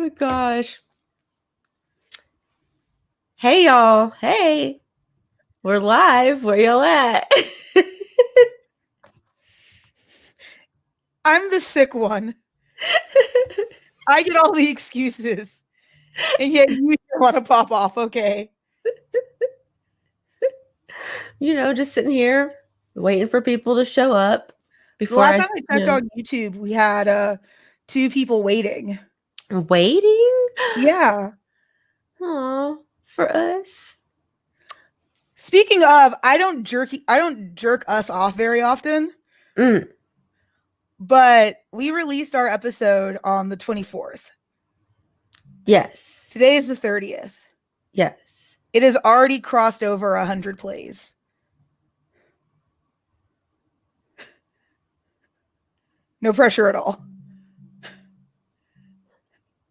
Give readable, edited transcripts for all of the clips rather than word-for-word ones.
my gosh. Hey, y'all. Hey, we're live. Where y'all at? I'm the sick one. I get all the excuses. And yet you want to pop off, okay? Just sitting here waiting for people to show up The before last time I checked on YouTube, we had 2 people waiting. Waiting? Yeah. Aw, for us. Speaking of, I don't jerk us off very often. Mm. But we released our episode on the 24th. Yes. Today is the 30th. Yes. It has already crossed over 100 plays. No pressure at all.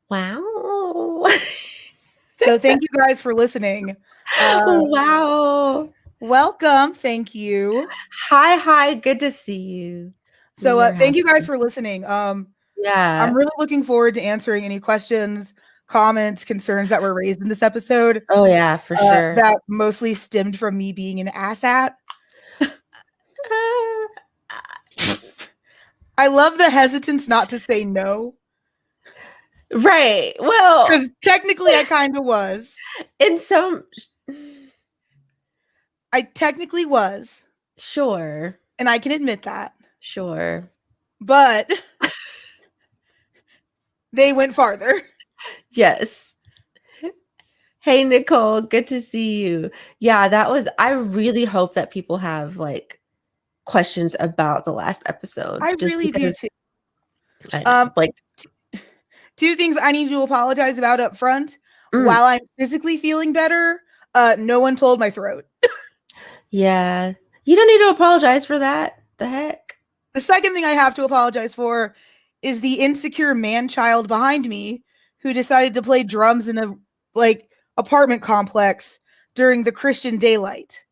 Wow. So thank you guys for listening. Wow. Welcome. Thank you. Hi. Good to see you. So thank you guys for listening. Yeah. I'm really looking forward to answering any questions, comments, concerns that were raised in this episode. Oh, yeah, for sure. That mostly stemmed from me being an asshat. I love the hesitance not to say no. Right. Well, because technically I kind of was. I technically was. Sure. And I can admit that. Sure. But they went farther. Yes. Hey, Nicole, good to see you. Yeah, I really hope that people have questions about the last episode. I really do too. Like 2 things I need to apologize about up front. While I'm physically feeling better, no one told my throat. Yeah. You don't need to apologize for that. The heck? The second thing I have to apologize for is the insecure man-child behind me who decided to play drums in a apartment complex during the Christian daylight.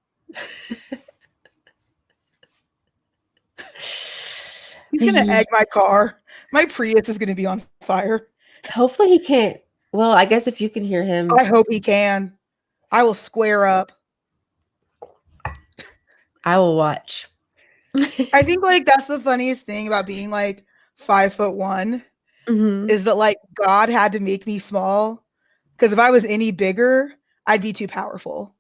He's going to egg my car. My Prius is going to be on fire. Hopefully he can't. Well, I guess if you can hear him. I hope he can. I will square up. I will watch. I think that's the funniest thing about being 5'1" is that God had to make me small, because if I was any bigger, I'd be too powerful.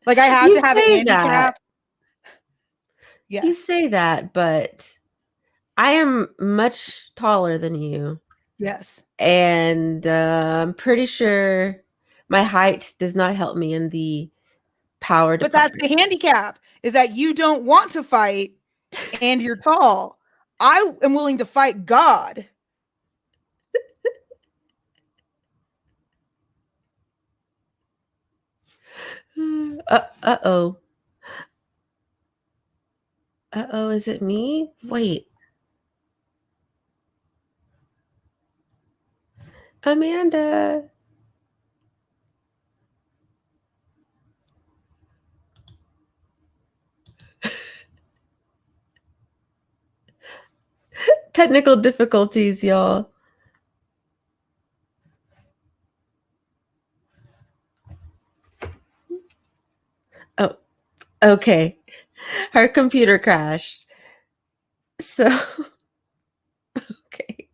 I had to have a handicap. Yeah. You say that, but I am much taller than you. Yes. And I'm pretty sure my height does not help me in the power department. But that's the handicap, is that you don't want to fight and you're tall. I am willing to fight God. Uh-oh. Uh-oh, is it me? Wait. Amanda. Technical difficulties, y'all. Oh, okay. Her computer crashed. So, okay.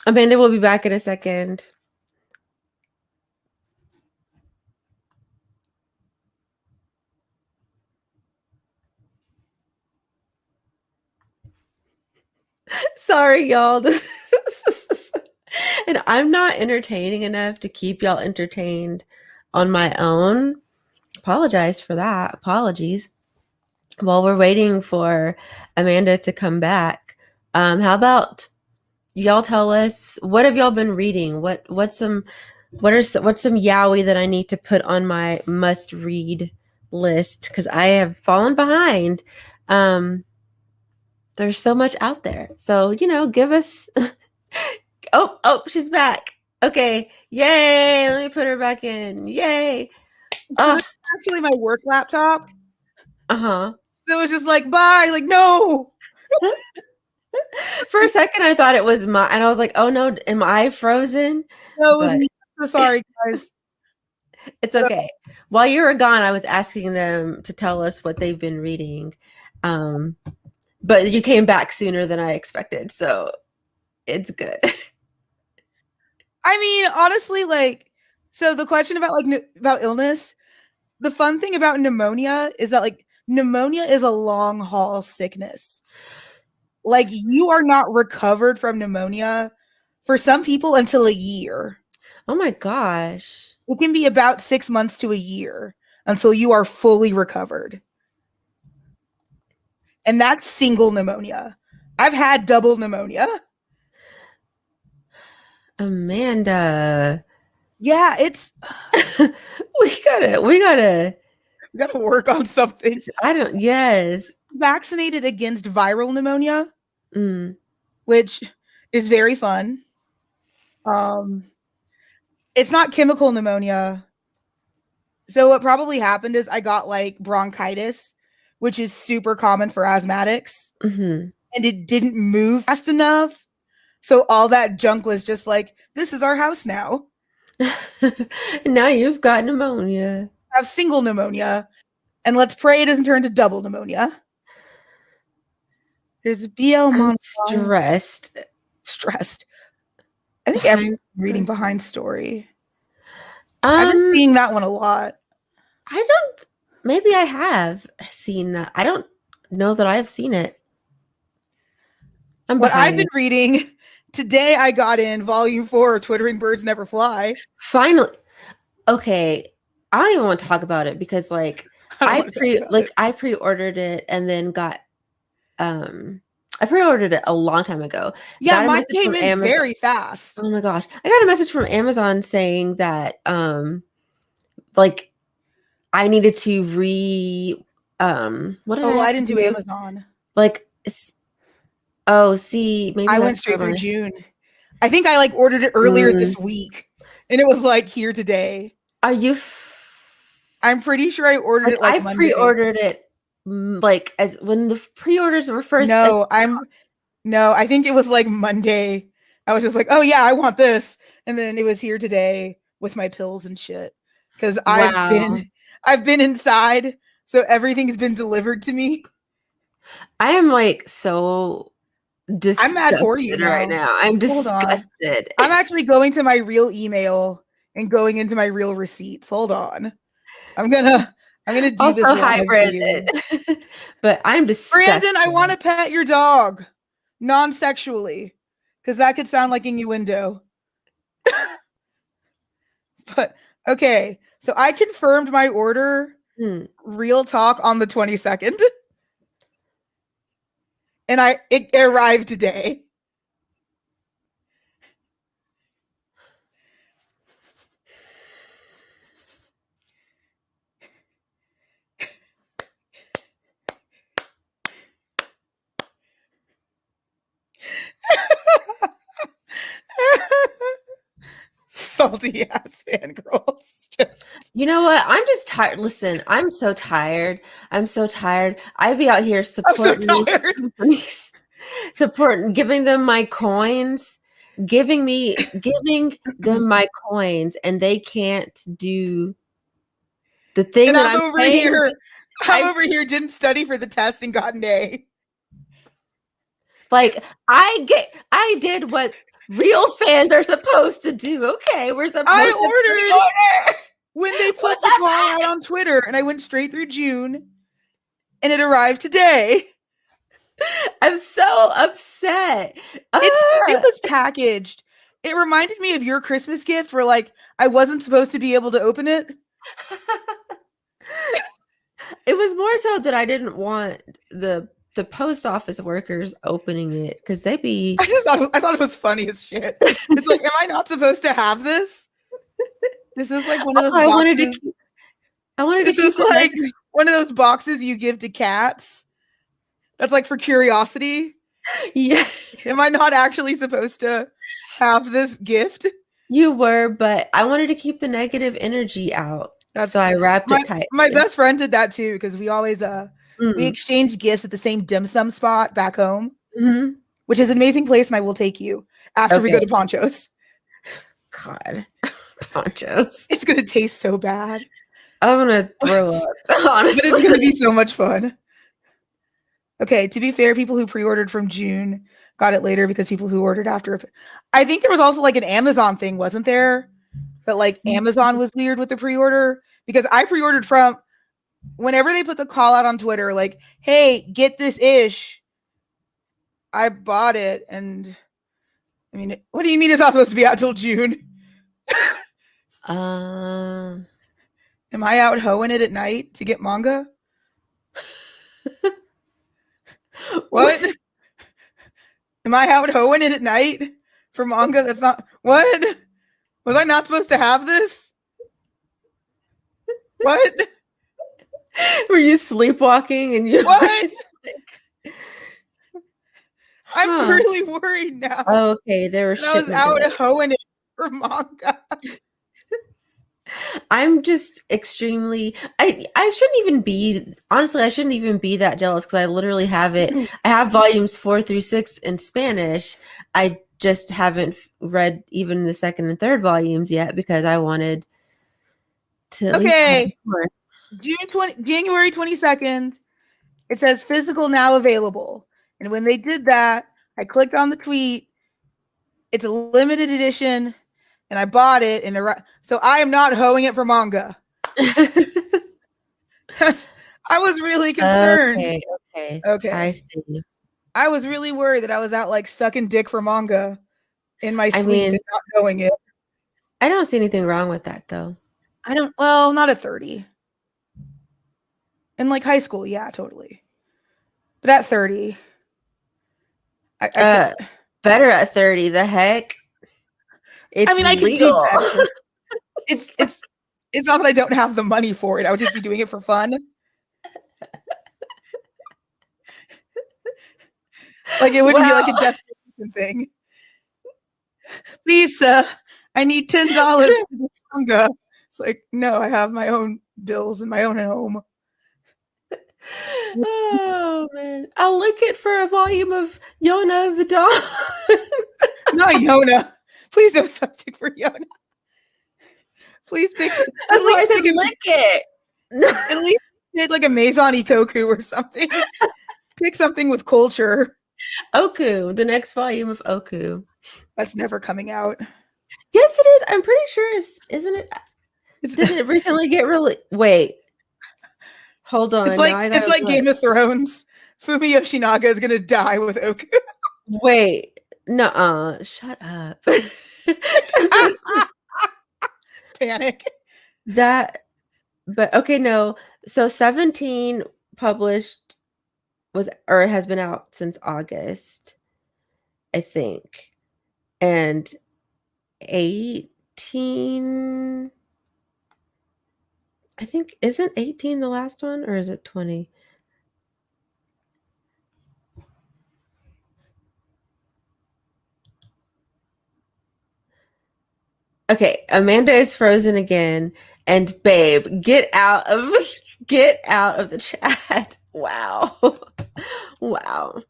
Amanda will be back in a second. Sorry, y'all. And I'm not entertaining enough to keep y'all entertained on my own. Apologize for that. Apologies. While we're waiting for Amanda to come back, how about y'all tell us, what have y'all been reading? What's some yaoi that I need to put on my must read list? Because I have fallen behind. There's so much out there. So, give us Oh, she's back. Okay. Yay. Let me put her back in. Yay. Actually my work laptop. Uh-huh. It was just bye. No. a second, I thought it was my, and I was like, "Oh no, am I frozen?" No, it was But me. So sorry, guys. it's So, okay. While you were gone, I was asking them to tell us what they've been reading. Um, but you came back sooner than I expected, so it's good. I mean, honestly, like, so the question about like about illness, the fun thing about pneumonia is that like pneumonia is a long haul sickness. Like you are not recovered from pneumonia for some people until a year. Oh my gosh. It can be about 6 months to a year until you are fully recovered. And that's single pneumonia. I've had double pneumonia. Amanda. Yeah, it's we gotta work on something. I don't, yes. Vaccinated against viral pneumonia, Mm, which is very fun. Um, it's not chemical pneumonia. So what probably happened is I got like bronchitis, which is super common for asthmatics, hmm. and it didn't move fast enough. So all that junk was just like, this is our house now. Now you've got pneumonia. I have single pneumonia, and let's pray it doesn't turn to double pneumonia. There's a BL I'm monophile. stressed. Stressed. I think everyone's Behind reading story. Behind Story. I've been Um, seeing that one a lot. I don't, maybe I have seen that. I don't know that I've seen it. I'm What I've been behind. reading today, I got in volume 4 of Twittering Birds Never Fly. Finally. Okay. I don't even want to talk about it because like I don't want to talk about it. I pre-ordered it and then got um I pre-ordered it a long time ago. Yeah, Got a mine message came from in Amazon. very fast. Oh my gosh. I got a message from Amazon saying that like I needed to what did Oh, I well, have I to didn't do do? Amazon. Like oh, see, maybe I that's went straight through probably June. I think I like ordered it earlier mm, this week, and it was like here today. are you I'm pretty sure I ordered like it like I Monday. pre-ordered it like as when the pre-orders were first like No, no, I think it was like Monday. I was just like, oh yeah, I want this. And then it was here today with my pills and shit. Cause wow. I've been inside, so everything's been delivered to me. I am like so I'm mad for you disgusted right now. now. I'm Hold on. disgusted. I'm actually going to my real email and going into my real receipts. Hold on. I'm gonna I'm gonna do this Also live for hybrid, you. but I'm Brandon, I want disgusted. to pet your dog non-sexually because that could sound like innuendo. But okay, so I confirmed my order Hmm. real talk on the 22nd, and it arrived today. Salty ass fangirls. Just You know what? I'm just tired. Listen, I'm so tired. I'm so tired. I be out here I'm so supporting these tired. companies, supporting, giving them my coins, giving them my coins, and they can't do the thing And that I'm saying. I'm I over here didn't study for the test and got an A. like I did what real fans are supposed to do. Okay, we're supposed to I ordered pre-order. when they What put the the call out heck? on Twitter, and I went straight through June, and it arrived today. I'm so upset. It Ah. was packaged. It reminded me of your Christmas gift where like I wasn't supposed to be able to open it. It was more so that I didn't want the post office workers opening it because they be I thought it was funny as shit. It's like, am I not supposed to have this? This is like one of also those boxes. I wanted to This keep is the like negative. one of those boxes you give to cats. That's like for curiosity. Yeah, Am I not actually supposed to have this gift? you were, but I wanted to keep the negative energy out. That's So I wrapped my it my tightly. best friend did that too because we always we Mm. exchanged gifts at the same dim sum spot back home. Mhm. which is an amazing place, and I will take you after we go Okay. to Ponchos. God. Ponchos. It's gonna taste so bad. I'm gonna but throw up, honestly. it's gonna be so much fun. Okay, to be fair, people who pre-ordered from June got it later because people who ordered after. I think there was also like an Amazon thing, wasn't there? That like Amazon was weird with the pre-order because I pre-ordered from whenever they put the call out on Twitter, like, "Hey, get this ish." I bought it, and I mean, what do you mean it's not supposed to be out till June? Um, Am I out hoeing it at night to get manga? What? Am I out hoeing it at night for manga? That's not what? Was I not supposed to have this? What? Were you sleepwalking and you What? I'm huh. really worried now. Oh, okay, there were And I was shipment out delays. hoeing it for manga. I'm just extremely I shouldn't even be honestly, I shouldn't even be that jealous because I literally have it. I have volumes 4 through 6 in Spanish. I just haven't read even the second and third volumes yet because I wanted to at least have Okay. more. January 22nd. It says physical now available. And when they did that, I clicked on the tweet. It's a limited edition, and I bought it. So I am not hoeing it for manga. I was really concerned. Okay, okay. I Okay. see. I was really worried that I was out like sucking dick for manga in my I sleep mean, and not knowing it. I don't see anything wrong with that though. Well, not at 30. In like high school, yeah, totally. But at 30, I could. Better at 30. The heck? I It's mean, I could do legal. better. It's not that I don't have the money for it. I would just be doing it for fun. Like it wouldn't be like a Wow. desperation thing. Please, I need $10 for this manga. It's like, no, I have my own bills in my own home. Oh man. I'll lick it for a volume of Yona of the Dawn. Not Yona. Please don't subject for Yona. Please pick. That's why I said lick it. At least pick like a Maison Ikoku or something. Pick something with culture. Oku, the next volume of Oku. That's never coming out. Yes, it is. I'm pretty sure isn't it? Did it recently get really wait. Hold on. Now I It's gotta like look. Game of Thrones. Fumi Yoshinaga is gonna die with Oku. Wait. Nuh-uh. Shut up. Panic. That but okay, no. So 17 published was or has been out since August, I think. And 18 I think isn't 18 the last one or is it 20? Okay, Amanda is frozen again and babe, get out of the chat. Wow. Wow.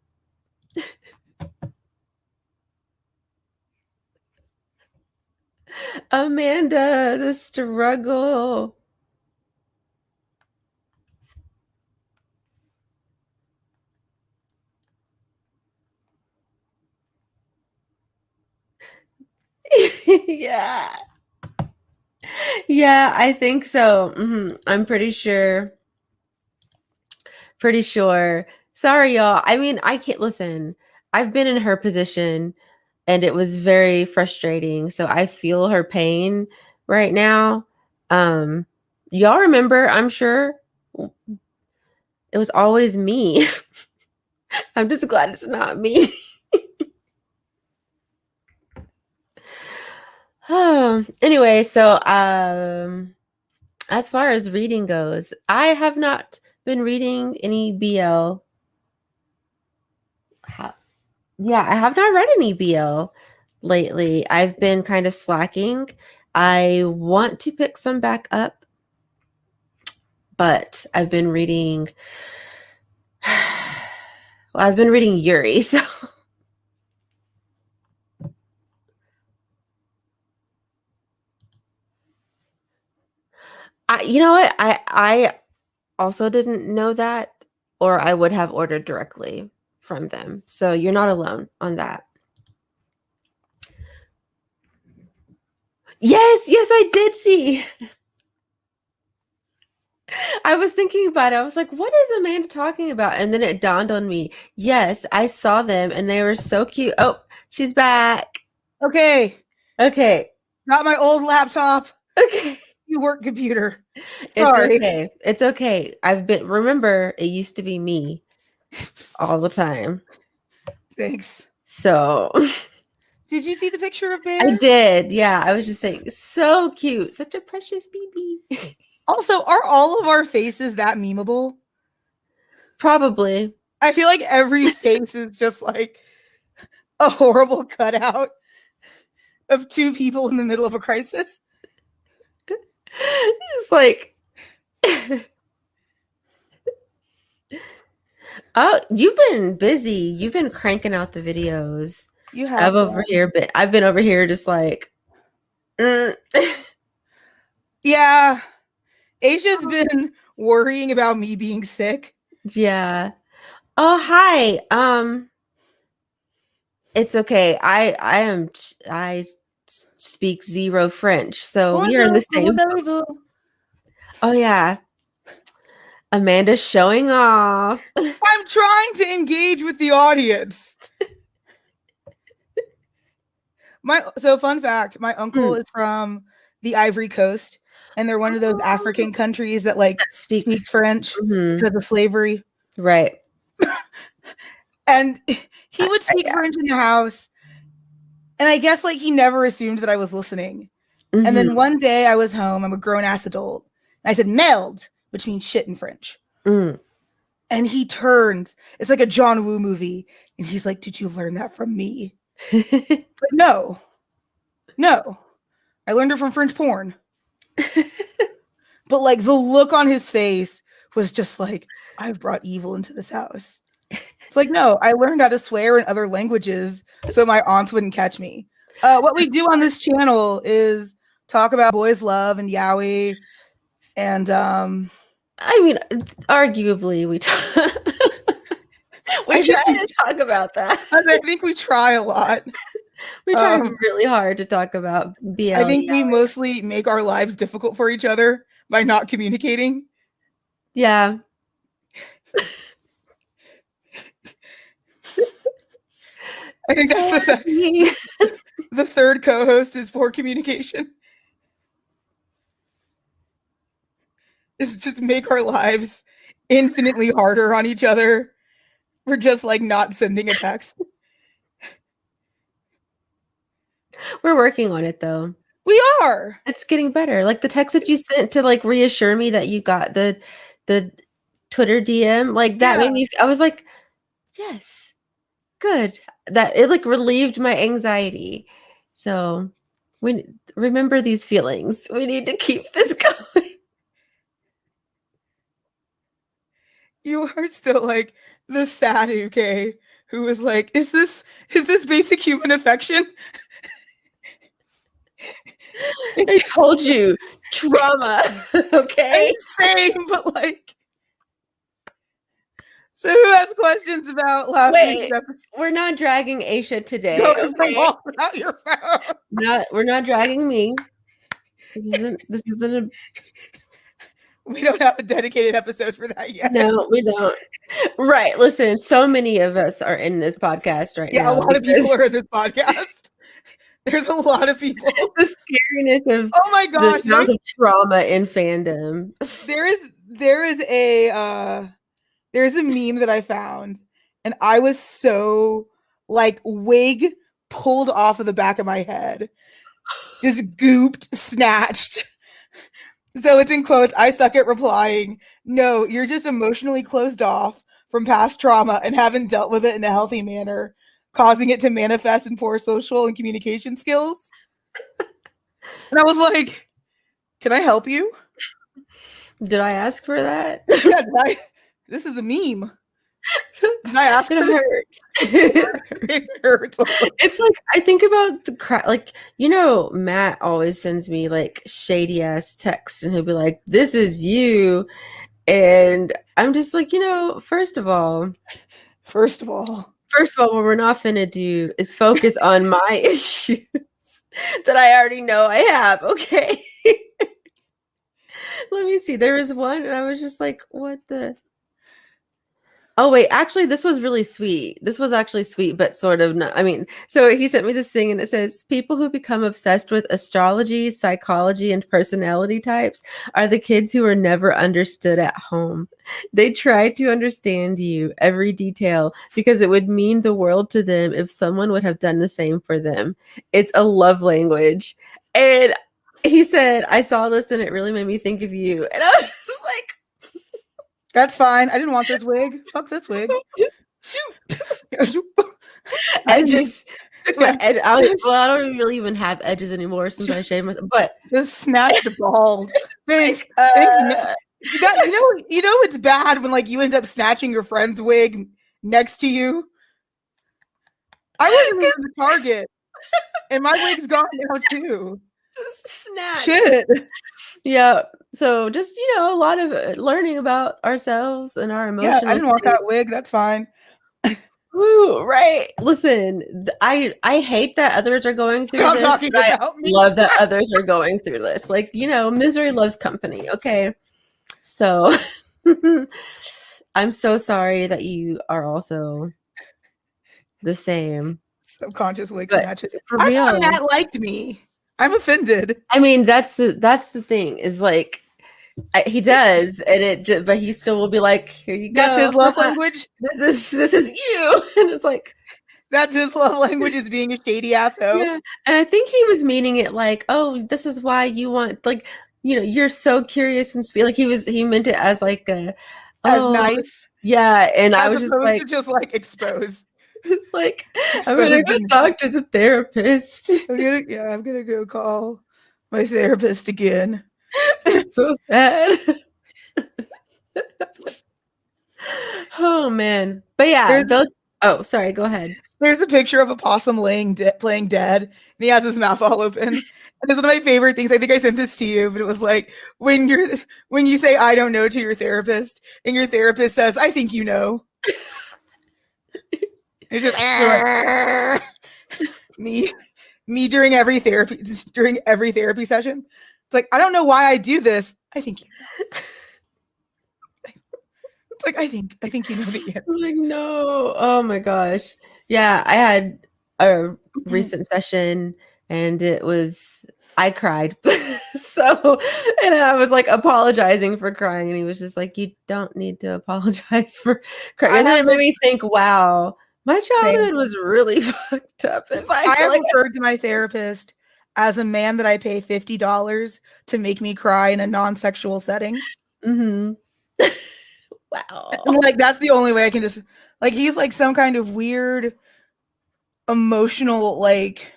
Amanda, the struggle. Yeah. Yeah, I think so. I'm pretty sure. Pretty sure. Sorry, y'all. I mean, I can't listen. I've been in her position and it was very frustrating. So I feel her pain right now. Um, y'all remember, I'm sure it was always me. I'm just glad it's not me. Anyway, so as far as reading goes, I have not been reading any BL. Yeah, I have not read any BL lately. I've been kind of slacking. I want to pick some back up, but I've been reading well, I've been reading Yuri, so You know what? I also didn't know that, or I would have ordered directly from them. So you're not alone on that. Yes, yes, I did see. I was thinking about it. I was like, what is Amanda talking about? And then it dawned on me. Yes, I saw them and they were so cute. Oh, she's back. Okay. Okay. Not my old laptop. Okay. You work computer. It's Sorry. okay. It's okay. Remember, it used to be me all the time. Thanks. So Did you see the picture of I Bear? did. Yeah. I was just saying, so cute. Such a precious baby. Also, are all of our faces that memeable? Probably. I feel like every face is just like a horrible cutout of two people in the middle of a crisis. It's like, oh, you've been busy. You've been cranking out the videos. You have I've been over here just like, yeah. Asia's been worrying about me being sick. yeah. Oh, hi. It's okay. I speak zero French, so we are in the same. Oh yeah, Amanda's showing off. I'm trying to engage with the audience. Fun fact, my uncle is from the Ivory Coast, and they're one of those African countries that like speaks French because of slavery. Right. And he would speak French in the house. And I guess like he never assumed that I was listening. And then one day I was home, I'm a grown ass adult. And I said meld, which means shit in French. And he turns, it's like a John Woo movie. And he's like, did you learn that from me? Like, no. I learned it from French porn. But like the look on his face was just like, I've brought evil into this house. It's like, no, I learned how to swear in other languages so my aunts wouldn't catch me. What we do on this channel is talk about boys love and yaoi. And I mean, arguably we try to talk about that. I think we try a lot. We try really hard to talk about BL. I think we mostly make our lives difficult for each other by not communicating. Yeah. I think that's the third co-host is poor communication. Is just make our lives infinitely harder on each other. We're just like not sending a text. We're working on it though. We are. It's getting better. Like the text that you sent to like reassure me that you got the Twitter DM, like that made me, I was like, yes, good. That it like relieved my anxiety. So we remember these feelings. We need to keep this going. You are still like the sad UK who was like, is this basic human affection? I told you, trauma. Okay. Same, but like. So who has questions about last week's episode? We're not dragging Aisha today. Okay. Out your phone. We're not dragging me. This isn't a. We don't have a dedicated episode for that yet. No, we don't. Right. Listen, so many of us are in this podcast right now. Yeah, a lot of people are in this podcast. There's a lot of people. The scariness of oh my gosh, the amount of trauma in fandom. There's a meme that I found, and I was so like wig pulled off of the back of my head, just gooped, snatched. So it's in quotes, I suck at replying. No, you're just emotionally closed off from past trauma and haven't dealt with it in a healthy manner, causing it to manifest in poor social and communication skills. And I was like, can I help you? Did I ask for that? Yeah, this is a meme. Did I ask for It this? hurts. It hurts. It's like I think about the like Matt always sends me like shady ass texts and he'll be like, "This is you," and I'm just like, First of all, what we're not finna do is focus on my issues that I already know I have. Okay, let me see. There was one, and I was just like, "What the." Oh wait, actually this was really sweet. This was actually sweet, but sort of not. I mean, so he sent me this thing and it says people who become obsessed with astrology, psychology, and personality types are the kids who were never understood at home. They try to understand you, every detail, because it would mean the world to them if someone would have done the same for them. It's a love language. And he said, I saw this and it really made me think of you. And I was just like, that's fine. I didn't want this wig. Fuck this wig. I just took an edge. I don't really even have edges anymore since I shaved my. But just snatched bald. Thanks. like, Thanks. You know it's bad when like you end up snatching your friend's wig next to you. I wasn't even the target, and my wig's gone now too. Snatch. Shit. Yeah. So just a lot of learning about ourselves and our emotional. Yeah, I didn't want that wig. That's fine. Woo, right. Listen, I hate that others are going through Stop this. talking about me. Love that others are going through this. Like, misery loves company. Okay. So I'm so sorry that you are also the same. Subconscious wig snatches. For I real. thought Matt liked me. I'm offended. I mean, that's the thing is like he does, and but he still will be like, "Here you go." That's his love language. This is you, and it's like that's his love language is being a shady asshole. Yeah, and I think he was meaning it like, "Oh, this is why you want like you're so curious and sweet." Like he meant it as like as nice. Yeah, and as I was just like, to just like expose. It's like I'm gonna go talk to the therapist. I'm gonna go call my therapist again. So sad. Oh man, but yeah, Oh, sorry. Go ahead. There's a picture of a possum playing dead, and he has his mouth all open. And it's one of my favorite things. I think I sent this to you, but it was like when you say "I don't know" to your therapist, and your therapist says, "I think you know." It's just me during every therapy session. It's like I don't know why I do this. I think you know. It's like I think you know the answer. Like no, oh my gosh, yeah. I had a recent session, and I cried. So, and I was like apologizing for crying, and he was just like, "You don't need to apologize for crying." And then it made me think, wow. My childhood was really fucked up. I have referred to my therapist as a man that I pay $50 to make me cry in a non-sexual setting. Mm-hmm. Wow. And like that's the only way I can just like he's like some kind of weird emotional like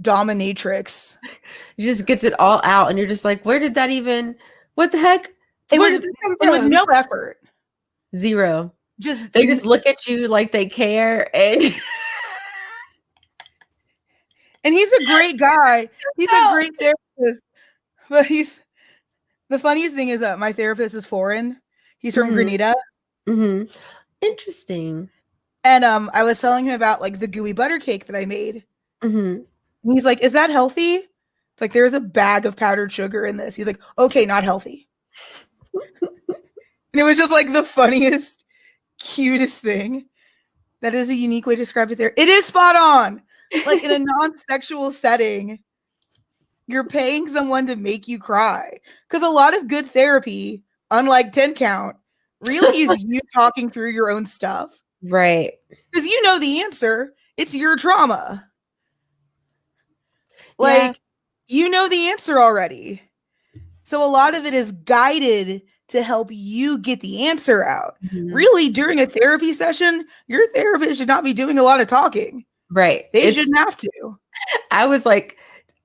dominatrix. He just gets it all out, and you're just like, where did that even? What the heck? Where did this come from? It was no effort. Zero. They just look at you like they care, and he's a great guy. He's a great therapist. But the funniest thing is that my therapist is foreign. He's from Grenada. Mm-hmm. Interesting. And I was telling him about like the gooey butter cake that I made. Mm-hmm. And he's like, "Is that healthy?" It's like, "There's a bag of powdered sugar in this." He's like, "Okay, not healthy." And it was just like the funniest, cutest thing. That is a unique way to describe it there. It is spot on. Like in a non-sexual setting, you're paying someone to make you cry. Because a lot of good therapy, unlike 10 count, really is you talking through your own stuff. Right. Because you know the answer. It's your trauma. Like, you know the answer already. So a lot of it is guided to help you get the answer out. Mm-hmm. Really, during a therapy session, your therapist should not be doing a lot of talking. Right. They shouldn't have to. I was like,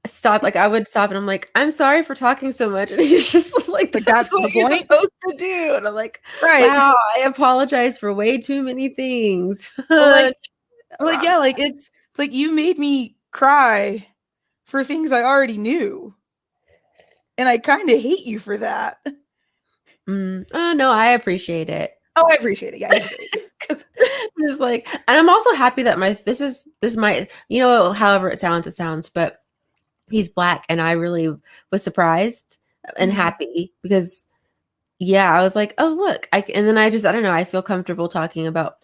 stop. Like, I would stop and I'm like, "I'm sorry for talking so much." And he's just like, Like, "That's that's the what you're point? supposed to do." And I'm like, Right. "Wow, I apologize for way too many things." But, like, yeah, like, it's like, you made me cry for things I already knew, and I kinda hate you for that. Oh, no, I appreciate it. Oh, I appreciate it. Yeah, he's great. 'Cause I'm just like, and I'm also happy that this might, however it sounds, but he's Black, and I really was surprised and Mhm. happy because, yeah, I was like, "Oh, look," and then I don't know, I feel comfortable talking about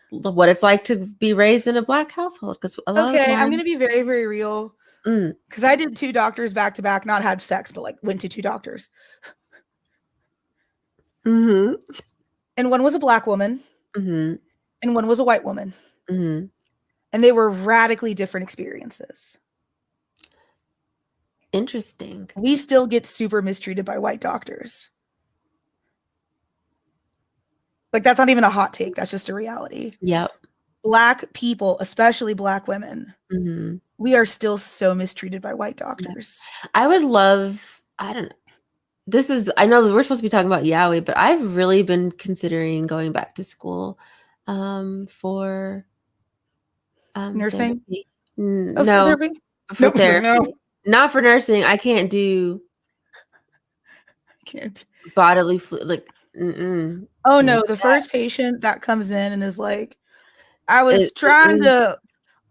what it's like to be raised in a Black household because a lot of the Okay, I'm time. gonna be very, very real Mm, because I did 2 doctors back to back, not had sex, but, like, went to 2 doctors. mhm, And one was a Black woman, mhm, and one was a white woman, mhm. and they were radically different experiences. Interesting. We still get super mistreated by white doctors. Like, that's not even a hot take, that's just a reality. Yep. Black people, especially Black women, Mhm. we are still so mistreated by white Yeah. doctors. I would love I don't know. I know that we're supposed to be talking about Yaoi, but I've really been considering going back to school, for, Nursing? therapy. Oh, for No, therapy? for Nope, like, no, therapy. Not for nursing, I can't do I can't. bodily flu like, mm-mm, Oh, can't no, do the that. first patient that comes in and is like, "I was trying Mm-mm. to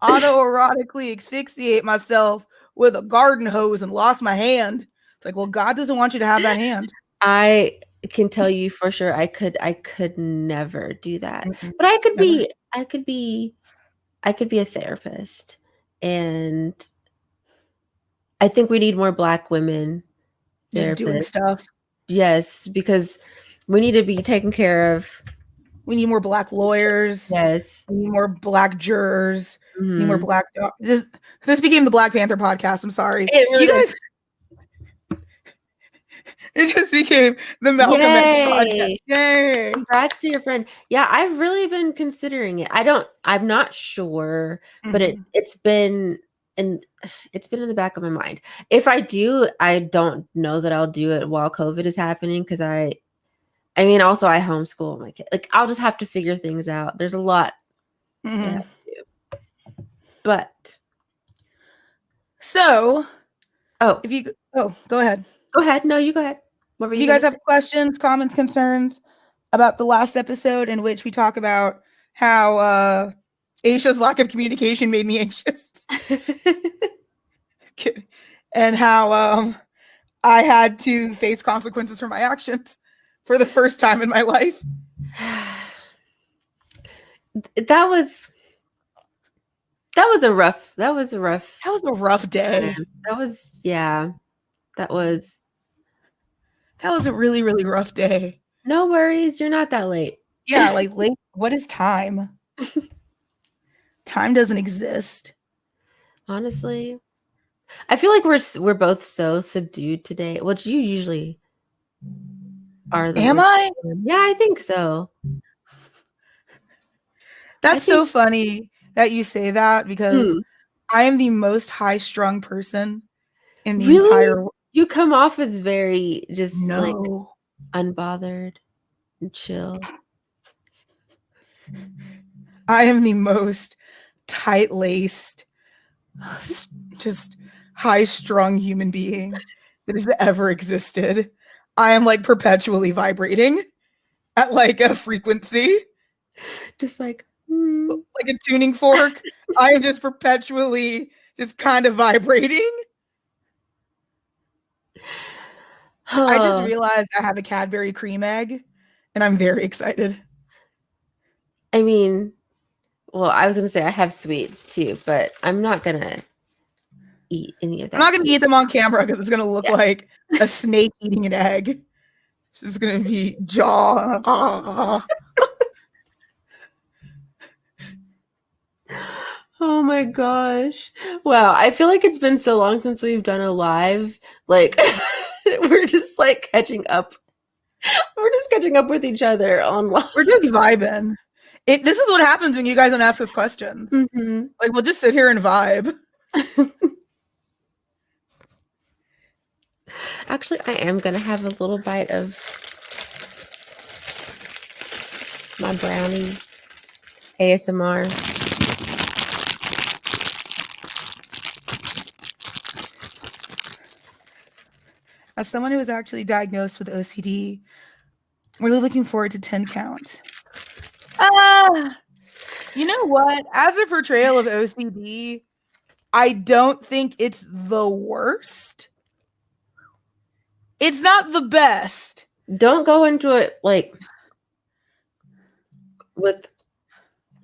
autoerotically asphyxiate myself with a garden hose and lost my hand." It's like, well, God doesn't want you to have that hand. I can tell you for sure I could never do that, Mm-mm, but never. I could be a therapist, and I think we need more Black women Just doing therapists. stuff. Yes, because we need to be taking care of We need more Black each lawyers. yes. We need more Black jurors. We need more Mhm. Black this became the Black Panther podcast, I'm sorry. It really You did. guys it just became the Malcolm X podcast. Yay! Yay. Congrats to your friend. Yeah, I've really been considering it. I'm not sure, but Mhm. and it's been in the back of my mind. If I do, I don't know that I'll do it while COVID is happening because I mean, also I homeschool my kid. Like, I'll just have to figure things out. There's a lot that I have Mhm. to do. But So, oh, go ahead. go ahead. No, you go ahead. What were If you you gonna guys have say? questions, comments, concerns about the last episode in which we talk about how Aisha's lack of communication made me anxious and how I had to face consequences for my actions for the first time in my life. That was that was a rough That was a rough day. time. Yeah, that was That was a really, really rough day. no worries, you're not that late. Yeah, like late. What is time? Time doesn't exist. Honestly, I feel like we're both so subdued today, which you usually are the Am most. I? Yeah, I think so. I That's think so funny that you say that because hmm, I am the most high strung person in the really? entire. You come off as very just, like, No. unbothered and chill. I am the most tight laced, just high strung human being that has ever existed. I am like perpetually vibrating at like a frequency, Just like, "Hmm." like a tuning fork. I am just perpetually just kind of vibrating. I just Huh. realized I have a Cadbury cream egg and I'm very excited. I mean, well, I was gonna say I have sweets too, but I'm not gonna eat any of I'm that not going to sweet. eat them on camera because it's going to look Yeah. like a snake eating an egg. It's just going to be jaw. Oh my gosh. Wow, I feel like it's been so long since we've done a live. Like we're just like catching up. We're just catching up with each other online. We're just vibing. This is what happens when you guys don't ask us questions. Mhm. Like we'll just sit here and vibe. Actually, I am gonna have a little bite of my brownie ASMR. As someone who was actually diagnosed with OCD, I'm really looking forward to 10 count. You know what? As a portrayal of OCD, I don't think it's the worst. It's not the best. Don't go into it like with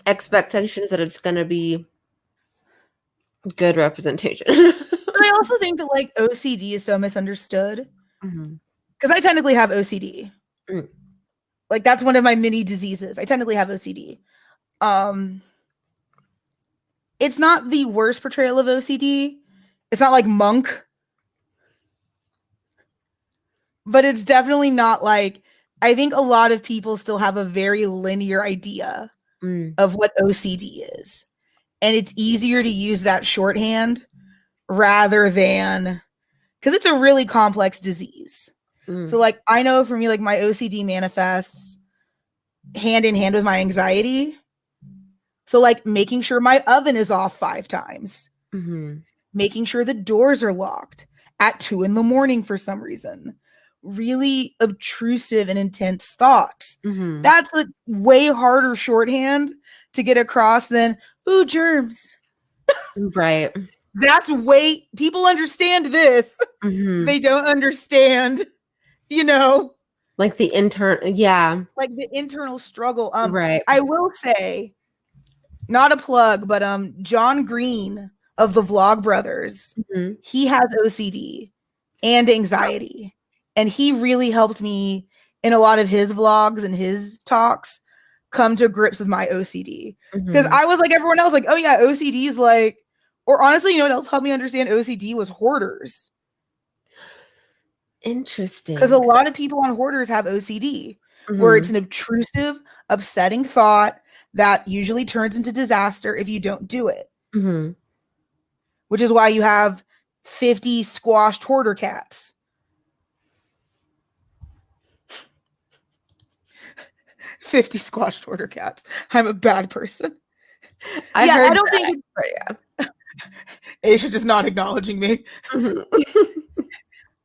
expectations that it's gonna be good representation. But I also think that like OCD is so misunderstood because I technically have OCD. Mm. Like that's one of my many diseases. I technically have OCD. It's not the worst portrayal of OCD. It's not like Monk, but it's definitely not like I think a lot of people still have a very linear idea of what OCD is. And it's easier to use that shorthand rather than because it's a really complex disease. So like I know for me, like my OCD manifests hand in hand with my anxiety. So like making sure my oven is off 5 times, making sure the doors are locked at 2 a.m. for some reason, really obtrusive and intense thoughts. That's a way harder shorthand to get across than, ooh, germs. Right. That's way, people understand this. They don't understand, you know, like the intern, yeah, like the internal struggle. right. I will say, not a plug, but John Green of the Vlog Brothers, he has OCD and anxiety, and he really helped me in a lot of his vlogs and his talks come to grips with my OCD. Because I was like everyone else, like, oh yeah, OCD is like, or honestly, you know what else helped me understand OCD was hoarders. Interesting. Because a lot of people on hoarders have OCD, where it's an obtrusive, upsetting thought that usually turns into disaster if you don't do it. Which is why you have 50 squashed hoarder cats. 50 squashed hoarder cats. I'm a bad person. I don't think it's, Aisha just not acknowledging me.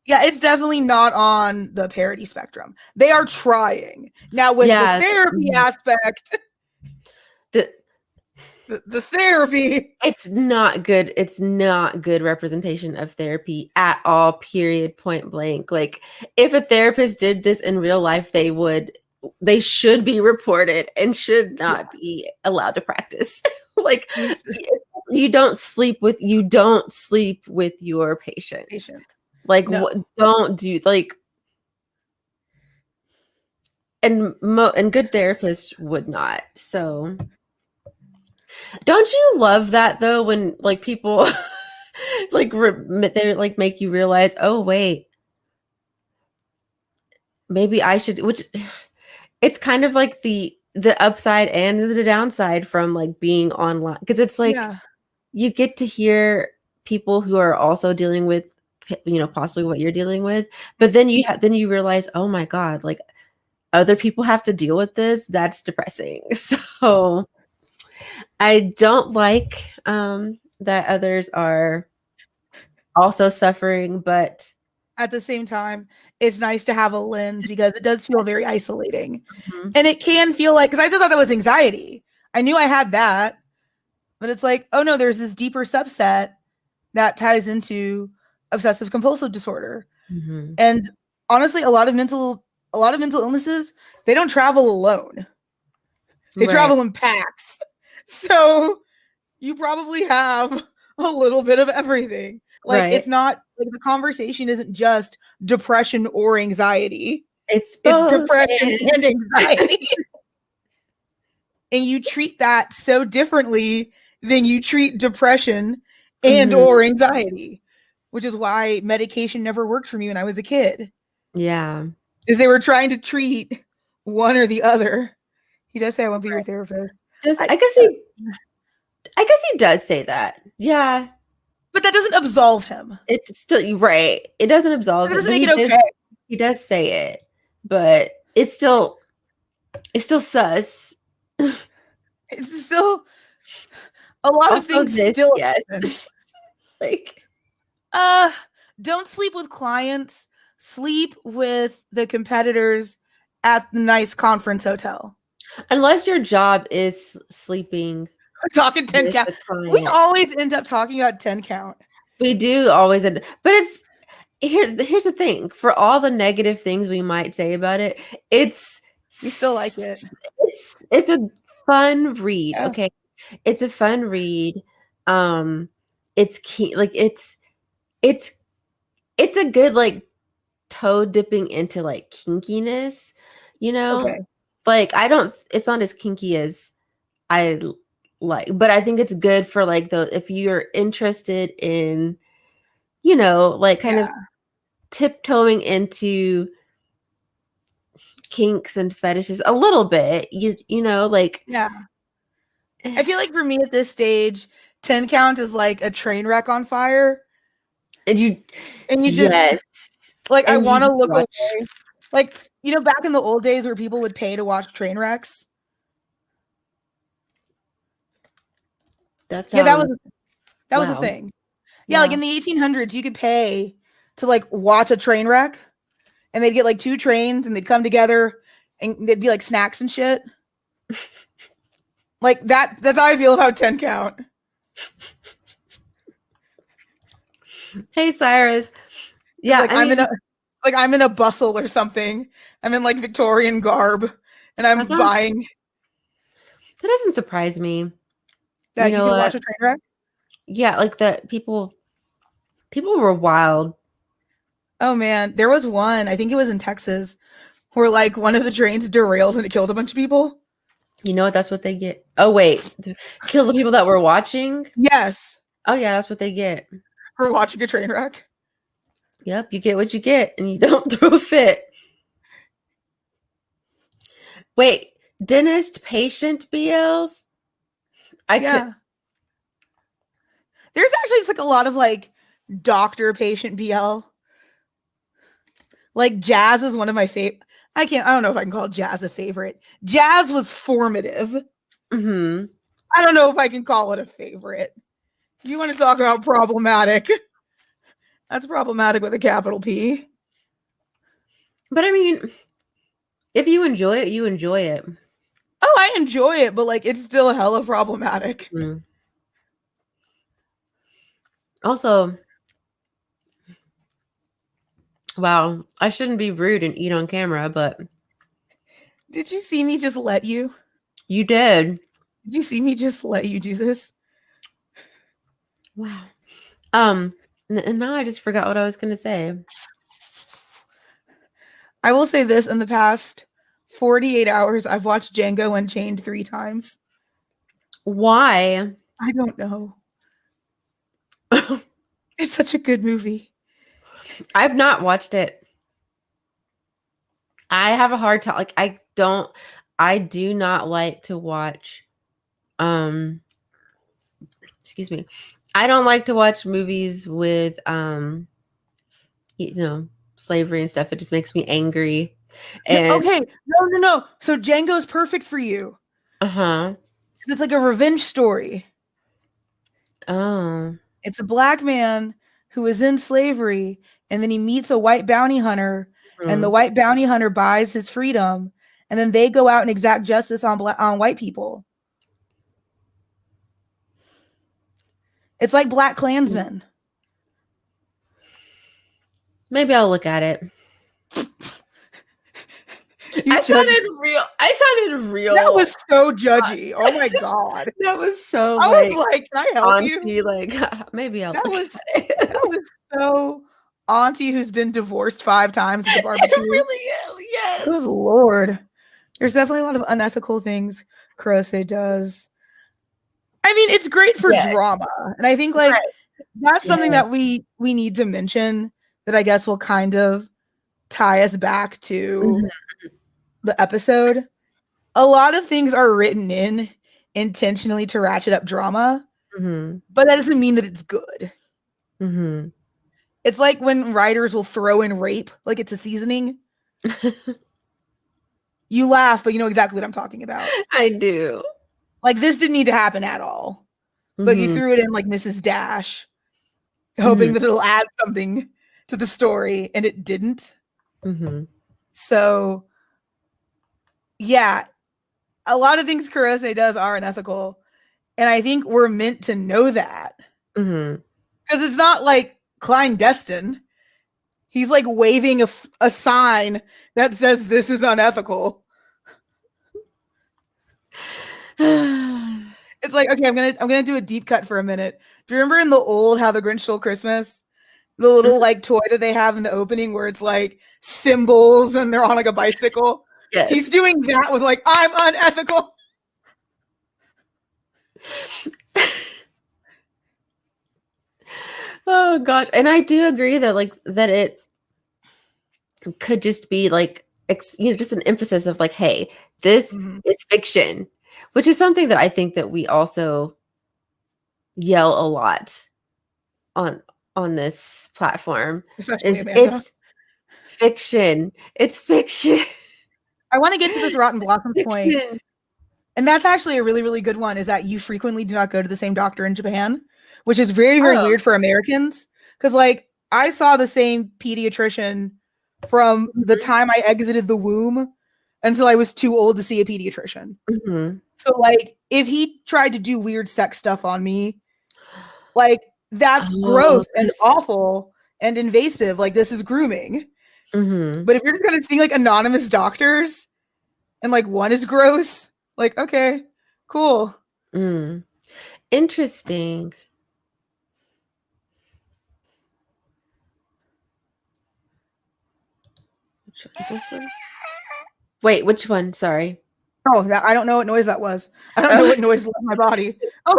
Yeah, it's definitely not on the parody spectrum. They are trying. Now with the therapy aspect, the therapy, it's not good. It's not good representation of therapy at all, period, point blank. Like if a therapist did this in real life, they should be reported and should not be allowed to practice. Like you don't sleep with your patients. Like don't do like and good therapists would not. So don't you love that though when like people like they like make you realize, oh wait, maybe I should, which it's kind of like the upside and the downside from like being online because it's like you get to hear people who are also dealing with possibly what you're dealing with, but then you realize, oh my god, like other people have to deal with this. That's depressing. So I don't like that others are also suffering, but at the same time, it's nice to have a lens because it does feel very isolating. And it can feel like, because I just thought that was anxiety. I knew I had that, but it's like, oh no, there's this deeper subset that ties into obsessive compulsive disorder. And honestly, a lot of mental illnesses, they don't travel alone. They travel in packs. So you probably have a little bit of everything. Like it's not like the conversation isn't just depression or anxiety. It's depression and anxiety. And you treat that so differently than you treat depression and or anxiety, which is why medication never worked for me when I was a kid. Yeah. Is they were trying to treat one or the other. He does say I won't be your therapist. I guess he does say that. Yeah. But that doesn't absolve him. It's still right. It doesn't absolve That him, doesn't but make it okay. he does say it. But it's still sus. It's still a lot of Also things this, still yes. happen. Like, Don't sleep with clients. Sleep with the competitors at the nice conference hotel. unless your job is sleeping We're talking 10 with count. the We client. always end up talking about 10 count. We do always end, but it's here's the thing. For all the negative things we might say about it, it's We still like it. it's a fun read, Yeah. okay? It's a fun read. It's key, like it's it's a good like toe dipping into like kinkiness, you know? Okay. Like I don't it's not as kinky as I like, but I think it's good for like the if you're interested in, like kind Yeah. of tiptoeing into kinks and fetishes a little bit, like Yeah. I feel like for me at this stage, 10 count is like a train wreck on fire. and you And you just yes, like I and you want to just look watch. away. Like, back in the old days where people would pay to watch train wrecks. That Yeah, sounds that was a wow. thing. Yeah, like Wow. in the 1800s, you could pay to like watch a train wreck, and they'd get like two trains, and they'd come together, and they'd be like snacks and shit. Like that. That's how I feel about 10 count. Hey Cyrus. It's Yeah, like I mean, I'm in a bustle or something. I'm in like Victorian garb, and I'm that sounds buying that doesn't surprise me. You that you know can watch what? a train wreck. Yeah, like that people were wild. Oh man, there was one. I think it was in Texas where like one of the trains derailed and it killed a bunch of people. You know what? That's what they get. Oh wait, kill the people that were watching. Yes, Oh yeah, that's what they get. for watching a train wreck. Yep, you get what you get, and you don't throw a fit. Wait, dentist patient BLs? I could. Yeah, there's actually just like a lot of like doctor patient BL. Like Jazz is one of my favorite. I don't know if I can call Jazz a favorite. Jazz was formative. Mm-hmm. I don't know if I can call it a favorite. If you want to talk about problematic, that's problematic with a capital P. But I mean, if you enjoy it, you enjoy it. Oh, I enjoy it, but like it's still hella problematic. Mm. Also, wow, I shouldn't be rude and eat on camera, but Did you see me just let you? you did. Did you see me just let you do this? Wow. And now I just forgot what I was gonna say. I will say this, in the past 48 hours, I've watched Django Unchained 3 times. Why? I don't know. It's such a good movie. I've not watched it. I have a hard time. Like I do not like to watch. Excuse me. I don't like to watch movies with slavery and stuff. It just makes me angry. No, And okay, no. So Django's perfect for you. uh-huh. It's like a revenge story. Oh. It's a black man who is in slavery, and then he meets a white bounty hunter, and the Mm. white bounty hunter buys his freedom, and then they go out and exact justice on white people. It's like Black Klansmen. Maybe I'll look at it. You judge. I sounded real. That was so judgy. Oh my god. That was so I like was like, can I help you? auntie, like maybe I'll That look was at it. that was so auntie who's been divorced 5 times at the It barbecue. really is. Yes. Good lord. There's definitely a lot of unethical things Kurose does. I mean, it's great for Yes. drama. And I think like Right. that's something Yeah. that we need to mention, that I guess will kind of tie us back to Mhm. the episode. A lot of things are written in intentionally to ratchet up drama, Mhm. but that doesn't mean that it's good. Mhm. It's like when writers will throw in rape like it's a seasoning. You laugh, but you know exactly what I'm talking about. I do. Like, this didn't need to happen at all, but you Mhm. threw it in like Mrs. Dash, hoping Mhm. that it'll add something to the story, and it didn't. Mhm. So, yeah, a lot of things Kurose does are unethical, and I think we're meant to know that. Mhm. Because it's not like clandestine. He's like waving a sign that says this is unethical. It's like, okay, I'm gonna do a deep cut for a minute. Do you remember in the old How the Grinch Stole Christmas? The little Mhm. like toy that they have in the opening where it's like symbols and they're on like a bicycle. He's Yes. doing that with like, I'm unethical. Oh gosh, and I do agree that like that it could just be like just an emphasis of like, hey, this Mhm. is fiction, which is something that I think that we also yell a lot on this platform Especially is Amanda. it's fiction. It's fiction. I want to get to this Rotten Blossoms point. Fiction. And that's actually a really, really good one, is that you frequently do not go to the same doctor in Japan, which is very, very Oh. weird for Americans. Because, like, I saw the same pediatrician from the Mhm. time I exited the womb until I was too old to see a pediatrician. Mhm. So, like, if he tried to do weird sex stuff on me, like, that's Oh, gross and 'cause awful and invasive. Like, this is grooming. mhm. But if you're just gonna see like anonymous doctors and like one is gross, like, okay, cool. Mm. Interesting. Which one? This one? Wait, which one? Sorry. Oh, that I don't know what noise that was. I don't know Oh. what noise left my body. Oh,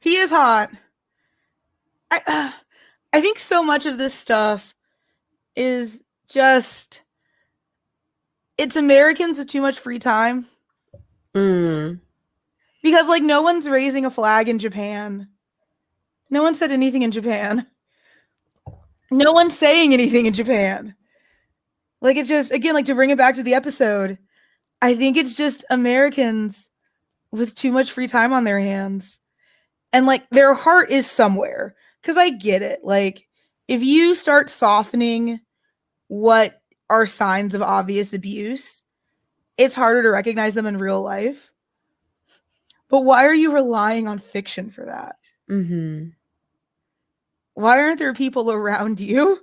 he is hot. I think so much of this stuff is just it's Americans with too much free time Mm. because like no one's raising a flag in Japan. No one said anything in Japan. No one's saying anything in Japan. Like it's just again like to bring it back to the episode. I think it's just Americans with too much free time on their hands. And like their heart is somewhere. Cause I get it. Like if you start softening what are signs of obvious abuse, it's harder to recognize them in real life. But why are you relying on fiction for that? Mhm. Why aren't there people around you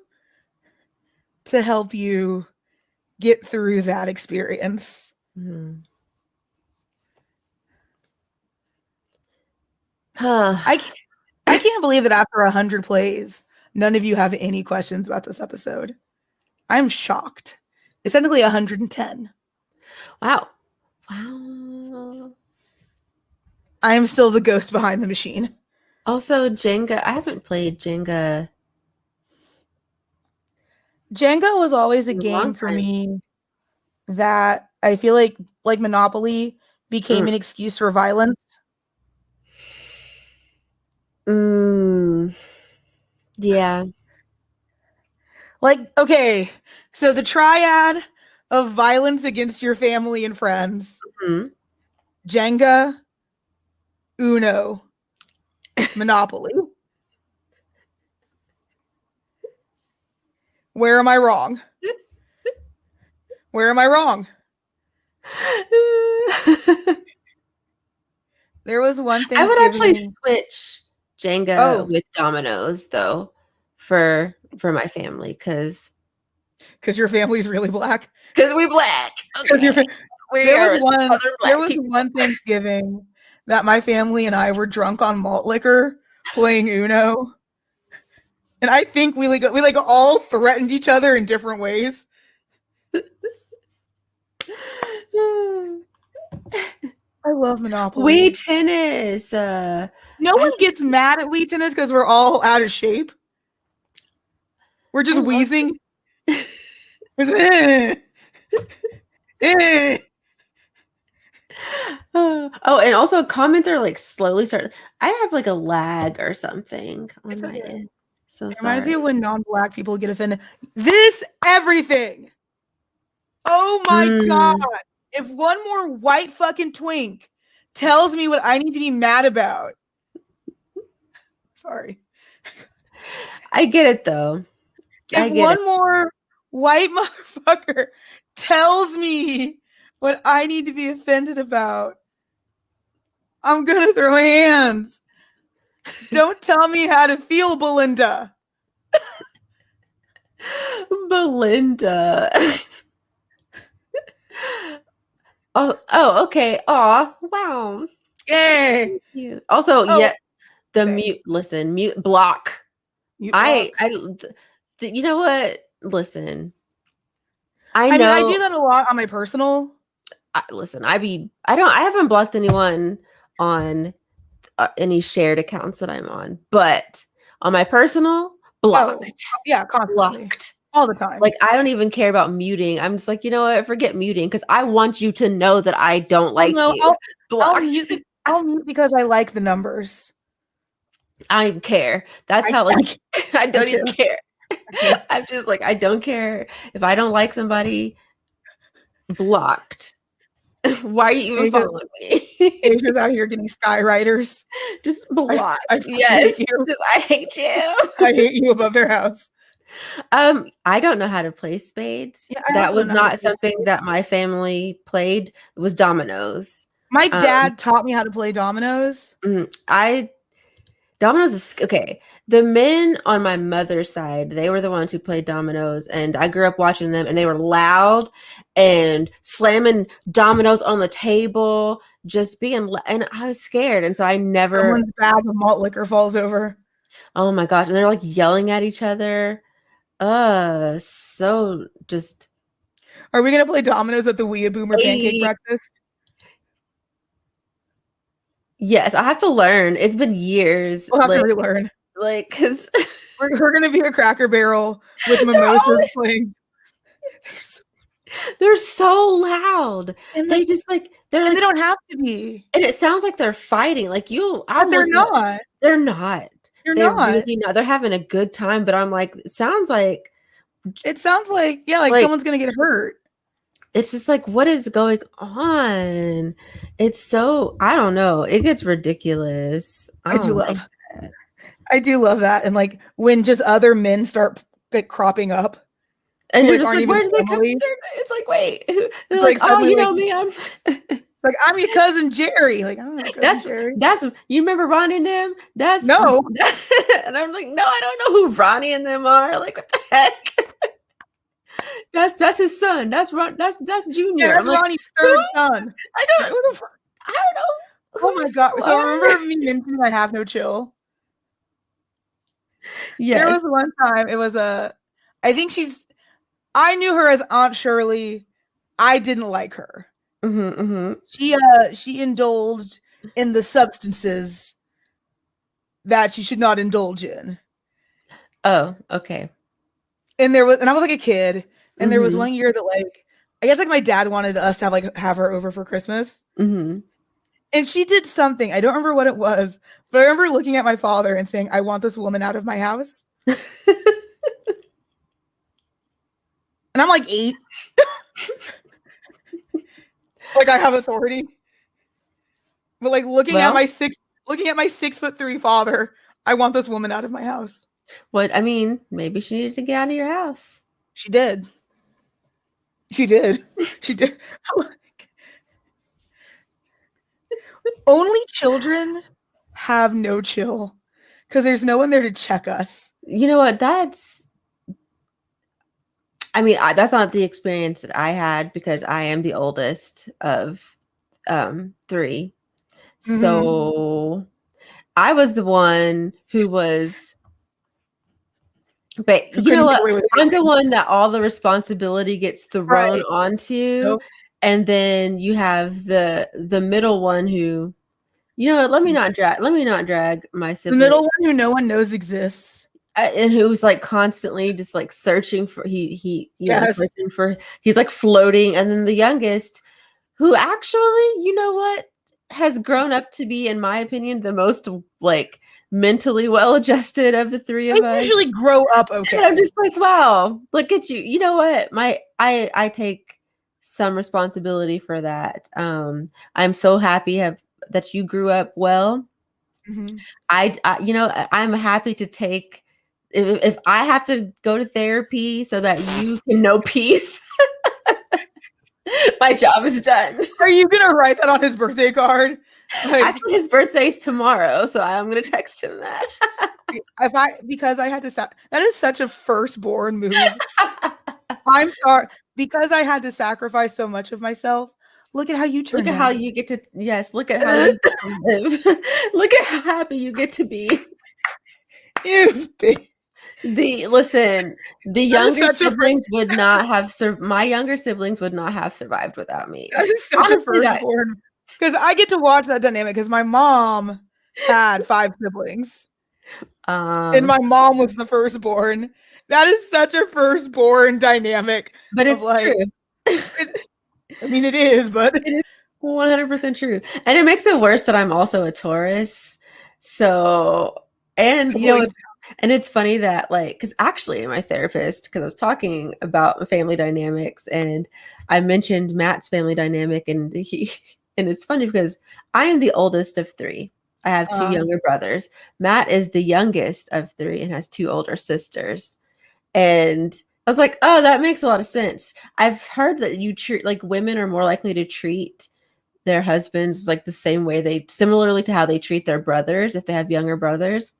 to help you get through that experience? Mhm. Huh. I can't, I can't believe that after 100 plays, none of you have any questions about this episode. I'm shocked. It's technically 110. Wow. Wow. I am still the ghost behind the machine. Also, Jenga. I haven't played Jenga Jenga was always a in a long game for time. me that I feel like Monopoly became Mm. an excuse for violence. Mm. Yeah. Like, okay, so the triad of violence against your family and friends, Mhm. Jenga, Uno, Monopoly. Where am I wrong? Where am I wrong? There was one I would actually Thanksgiving. switch Jenga Oh, with dominoes though for my family because your family's really black. because we black. 'Cause Okay. We There was are one Southern there black was people. one Thanksgiving that my family and I were drunk on malt liquor playing Uno, and I think we all threatened each other in different ways. I love Wii Monopoly. tennis. No I one gets mad at Wii tennis because we're all out of shape. We're I just love wheezing. it. Eh, eh. Oh, and also comments are like slowly start. I have like a lag or something on It's my okay. end. So It reminds me sorry. of when non-black people get offended. This everything. Oh my god. Mm, If one more white fucking twink tells me what I need to be mad about. Sorry. I get it though. If I get it. one more white motherfucker tells me what I need to be offended about, I'm gonna throw hands. Don't tell me how to feel, Belinda. Belinda. Oh, okay. Aw, wow. Yay. You. Also, Oh, yeah, the say mute. Listen, mute block. mute block. You know what? Listen, I I mean, I do know. that a lot on my personal. Listen, I haven't blocked anyone on any shared accounts that I'm on, but on my personal, Oh, blocked, yeah, constantly. blocked. All the time. Like I don't even care about muting. I'm just like, you know what? Forget muting because I want you to know that I don't Oh like no, you. I'll Blocked. mute I'll mute because I like the numbers. I don't even care. That's I how I, like I I don't care. even care. I care. I'm just like I don't care if I don't like somebody. Blocked. Why are you even Asia's, following me? Asia's out here getting skywriters. Just block. I fucking hate Yes. you. Just I hate you. I hate you above their house. I don't know how to play spades. Yeah, I That also don't was know how to not play something that spades. my family played. It was dominoes. My Um, dad taught me how to play dominoes. I dominoes is okay. The men on my mother's side, they were the ones who played dominoes, and I grew up watching them, and they were loud and slamming dominoes on the table, just being, and I was scared, and so I never. Someone's bag of malt liquor falls over. Oh my gosh, and they're like yelling at each other. So just Are we gonna play dominoes at the Wea Boomer pancake a breakfast? yes. I have to learn. It's been years, We'll have to relearn. because We're gonna be a Cracker Barrel with they're mimosas always playing. they're so loud. And They like, just they're and they like, don't have to be, and it sounds like they're fighting. Like but I'm they're looking at, not. they're not. They're They're not. really not. They're having a good time, but I'm like, it sounds It sounds like, yeah, like like someone's gonna get hurt. it's just like what is going on? It's so I don't know. It gets ridiculous. I I do don't like love, that. I do love that. And like when just other men start like cropping up And who you're like just aren't like, even where did they come? family. It's like, wait, they're It's like, like oh, suddenly you like know me, I'm. like I'm your cousin Jerry. Like I don't know cousin that's Jerry. that's you remember Ronnie and them? That's No, and I'm like, no, I don't know who Ronnie and them are. Like, what the heck? That's his son. That's yeah, Junior. I'm that's like, Ronnie's who? third son. I Like, don't who the fuck? I don't know Oh who my these god! people So are. remember me mentioning I have no chill. There Yes. was one time. It was I think I knew her as Aunt Shirley. I didn't like her. Mm-hmm. She indulged in the substances that she should not indulge in. Oh, okay. And I was like a kid, and there was Mm-hmm. one year that like I guess like my dad wanted us to have her over for Christmas. Mm-hmm. And she did something. I don't remember what it was, but I remember looking at my father and saying, I want this woman out of my house. And I'm like 8. Like I have authority. But like Well, looking at my 6'3" father, I want this woman out of my house. what I mean, maybe she needed to get out of your house. She did. She did. She did. Only children have no chill because there's no one there to check us. You know what? That's not the experience that I had because I am the oldest of 3. Mm-hmm. So I was the one who was, but Who you know couldn't get what? away with I'm the anything. one that all the responsibility gets thrown Right. onto, Nope. and then you have the middle one who, you know what? Let me not drag my The sibling, middle one who no one knows exists. and who's like constantly just like searching for Yes. searching for he's like floating, and then the youngest who actually, you know what? has grown up to be, in my opinion, the most like mentally well-adjusted of the three They of us. usually grow up And I'm okay. just like, wow, look at you. You know what? I take some responsibility for that. I'm so happy that you grew up well. Mhm. I'm happy to take if I have to go to therapy so that you can know peace, my job is done. Are you gonna write that on his birthday card? Like, Actually, his birthday's tomorrow, so I'm gonna text him that. if I because I had to that is such a firstborn move. I'm sorry because I had to sacrifice so much of myself. Look at how you Look turned at how out. you get to yes, look at how you get to live. Look at how happy you get to be. You've been Listen, the that is younger such a siblings would not have my younger siblings would not have survived without me. that is such a Honestly, that firstborn because I get to watch that dynamic because my mom had 5 siblings and um my mom was the firstborn. That is such a firstborn dynamic but of it's like true. it, I mean it is, but It is 100% true. And it makes it worse that I'm also a Taurus. So, and you know, doubling. and it's funny that like, because actually my therapist, because I was talking about family dynamics and I mentioned Matt's family dynamic and and it's funny because I am the oldest of three. I have two younger brothers. Matt is the youngest of three and has two older sisters. And I was like, oh, that makes a lot of sense. I've heard that you treat like women are more likely to treat their husbands like the same way similarly to how they treat their brothers if they have younger brothers.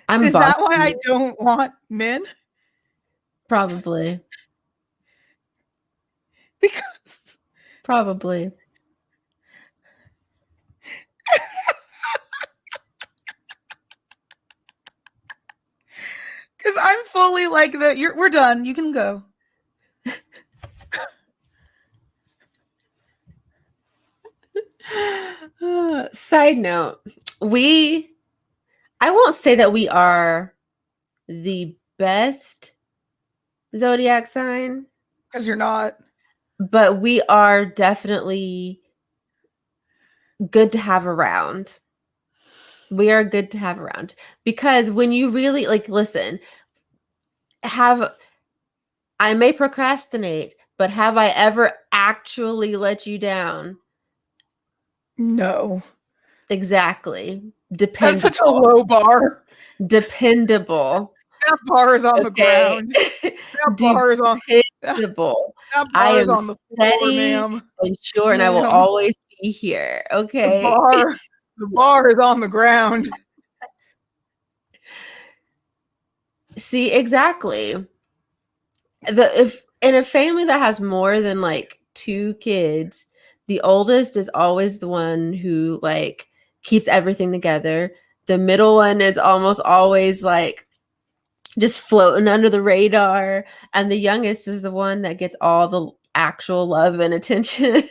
I'm Is that why bossy, I don't want men? probably. Because Probably. because I'm fully like we're done. You can go. Side note, I won't say that we are the best zodiac sign, Because you're not. but we are definitely good to have around. We are good to have around because when you really like listen, have I may procrastinate, but have I ever actually let you down? No. Exactly. That's such a Dependable. low bar. Dependable. That bar is on the Okay. ground. That bar is on that, Dependable. that I bar is am on the floor, steady ma'am. and sure, and I will Ma'am. always be here. The Okay. bar the bar is on the ground. See, exactly. If in a family that has more than like two kids, the oldest is always the one who like keeps everything together. The middle one is almost always like just floating under the radar, and the youngest is the one that gets all the actual love and attention.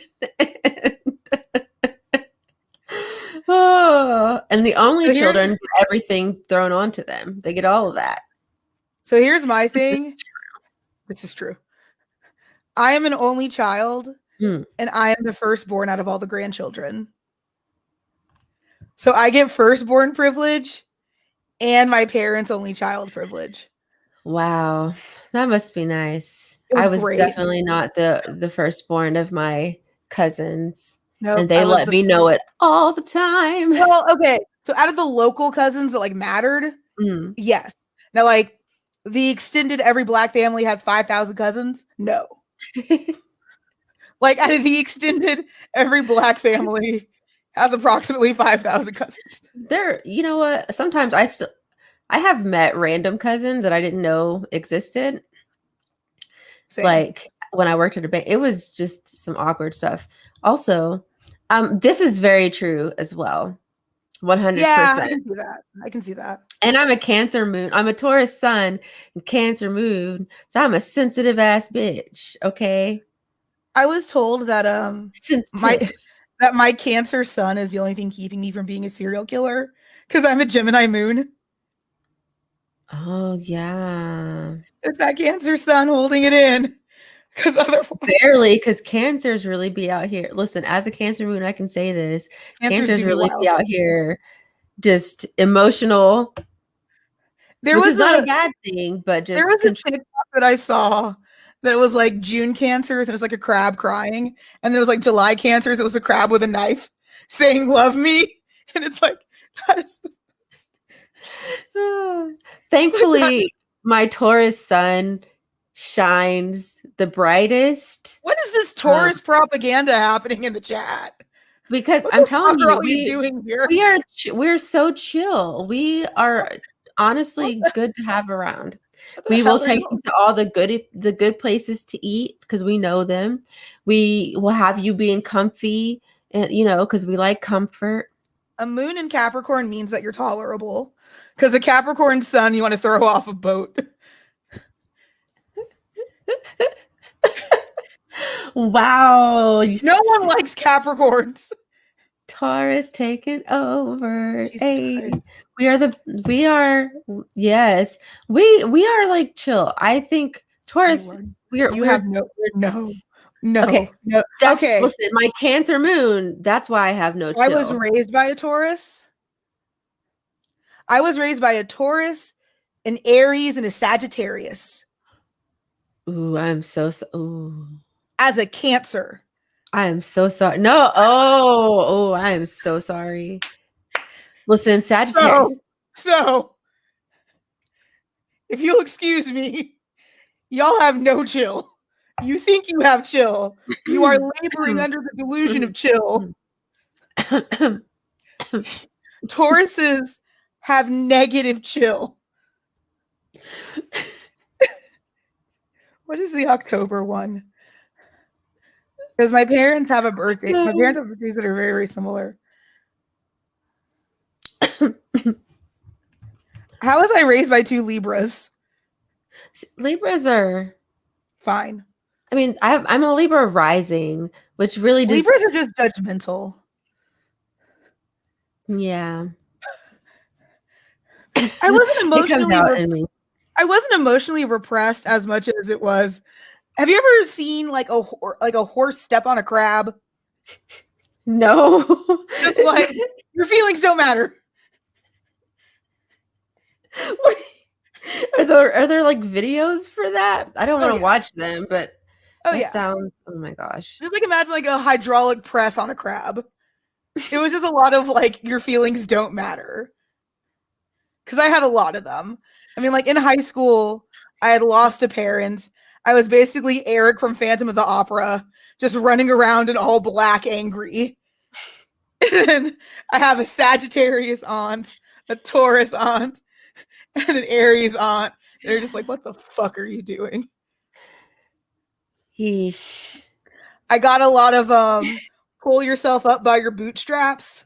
Oh, and the only So here children get everything thrown onto them. They get all of that. so here's my This is thing. This is true. I am an only child mm, and I am the firstborn out of all the grandchildren. So I get firstborn privilege and my parents' only child privilege. wow. That must be nice. It I was was great. definitely not the firstborn of my cousins, No, and they I was let me know it all the time. well, okay. So out of the local cousins that like mattered, Mm. yes. Now like the extended every black family has 5,000 cousins? No. Like out of the extended every black family has approximately 5,000 cousins. You know what? Sometimes I have met random cousins that I didn't know existed. Same. Like when I worked at a bank, it was just some awkward stuff. Also, this is very true as well. Yeah, I 100%. can see that. I can see that. And I'm a Cancer moon. I'm a Taurus sun and Cancer moon. So I'm a sensitive ass bitch. Okay. I was told that my Sensitive. my cancer sun is the only thing keeping me from being a serial killer because I'm a Gemini moon. Oh, yeah. It's that cancer sun holding it in. Because otherwise, Barely, because cancers really be out here. Listen, as a Cancer moon, I can say this. cancers Cancers do be really be wild. out here just emotional, There which was is not a a bad thing, but there just was a TikTok that I saw that was like June cancers, and it was like a crab crying, and there was like July cancers, it was a crab with a knife saying "love me," and it's like that is like, Thankfully, my Taurus sun shines the brightest. what is this Um, Taurus propaganda happening in the chat? because What I'm the telling fuck are you, all you doing here? we're so chill. We are What honestly good to have around. the We will hell are take you? you to all the good places to eat because we know them. We will have you being comfy and because we like comfort. A moon in Capricorn means that you're tolerable. Because a Capricorn sun, you want to throw off a boat. Wow. No one likes Capricorns. Taurus taken over. Jesus Hey, Christ. we are yes. We are like chill. I think My Taurus word. You have we're okay. no. That's Okay. listen, my Cancer moon, that's why I have no I was chill. raised by a Taurus. I was raised by a Taurus, an Aries, and a Sagittarius. Ooh, ooh. As a Cancer. I am so sorry. No, oh, I am so sorry. Listen, Sagittarius. So, if you'll excuse me, y'all have no chill. You think you have chill. You are laboring under the delusion of chill. Tauruses have negative chill. What is the October one? Because my parents have a birthday. My parents have birthdays that are very, very similar. How was I raised by two Libras? Libras are Fine. I mean, I'm a Libra rising, which really Libras are just just judgmental. yeah. I wasn't It comes emotionally out in me. I wasn't emotionally repressed as much as it was. Have you ever seen like a horse step on a crab? No. Just like your feelings don't matter. Are there like videos for that? I don't Oh want to yeah. watch them, but Oh that yeah. sounds oh my gosh. Just like imagine like a hydraulic press on a crab. It was just a lot of like your feelings don't matter. Cause I had a lot of them. I mean, like in high school, I had lost a parent. I was basically Eric from Phantom of the Opera, just running around in all black, angry. And then I have a Sagittarius aunt, a Taurus aunt, and an Aries aunt. They're just like, what the fuck are you doing? Yeesh. I got a lot of pull yourself up by your bootstraps.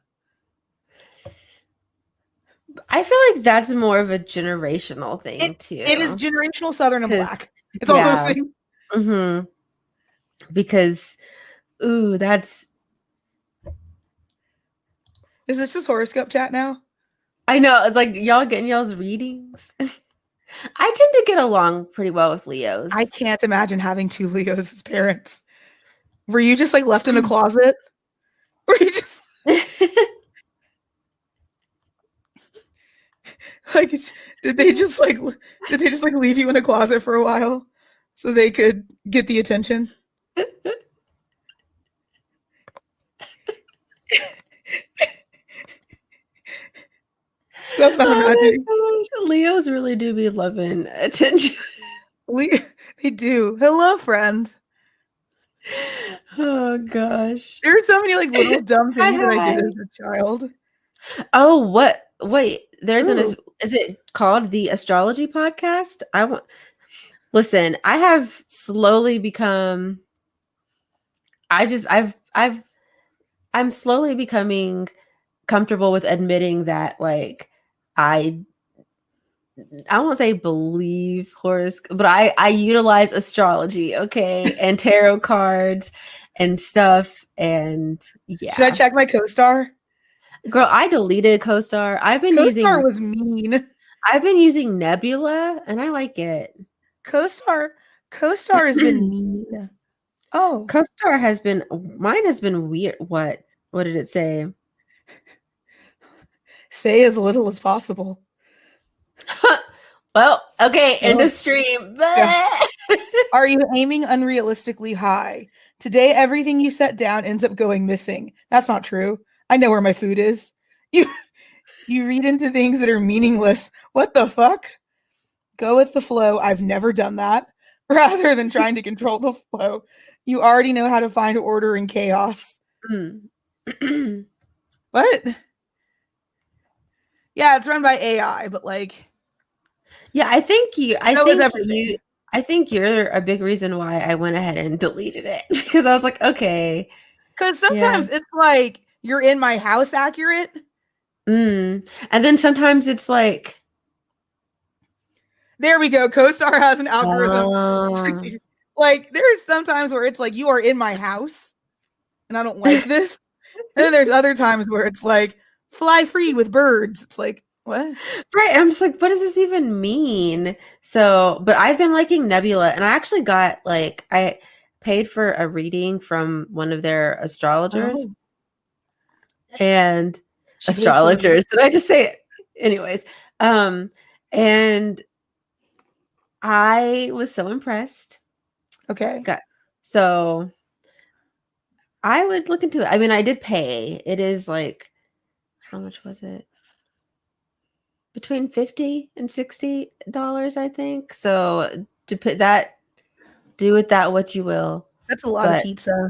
I feel like that's more of a generational thing too. It is generational Southern and Black. It's all those Yeah. things. Mm-hmm. Because ooh, that's Is this just horoscope chat now? I know it's like y'all getting y'all's readings. I tend to get along pretty well with Leos. I can't imagine having two Leos as parents. Were you just like left in a closet? Were you just like did they just like leave you in a closet for a while so they could get the attention? That's what I'm imagining. Oh my gosh, Leos really do be loving attention. They do. Hello, friends. Oh gosh. There are so many like little dumb Hi, things that I hi. did as a child. Oh, what? Wait, Ooh. is it called the astrology podcast? Listen, I have slowly become I just I'm slowly becoming comfortable with admitting that like I won't say believe horoscope, but I utilize astrology, okay, and tarot cards and stuff, and Should I yeah, check my co-star? girl, I deleted CoStar. Co-star was mean. I've been using Nebula, and I like it. Co-star Co-Star has been mean. Oh, CoStar has been mine has been weird. What? What did it say? say as little as possible. Well, okay, end Oh, of stream. yeah. Bleh. Are you aiming unrealistically high? Today, everything you set down ends up going missing. That's not true. I know where my food is. You you read into things that are meaningless. What the fuck? Go with the flow. I've never done that. Rather than trying to control the flow, you already know how to find order in chaos. Mm. What? Yeah, it's run by AI, but like Yeah, it knows everything. I think you're a big reason why I went ahead and deleted it because I was like, okay, Because yeah. sometimes it's like you're in my house accurate. And then sometimes it's like, There we go. CoStar has an algorithm. uh, Like there's sometimes where it's like you are in my house and I don't like this. And then there's other times where it's like fly free with birds. It's like, what? right. I'm just like, what does this even mean? So, but I've been liking Nebula, and I actually got like I paid for a reading from one of their astrologers Oh, and she paid for a read. astrologers. Did I just say it? Anyways, um, and I was so impressed. Okay. Got so I would look into it. I mean, I did pay. It is like how much was it? Between 50 and $60, I think. So to put that do with that what you will. That's a lot of But pizza.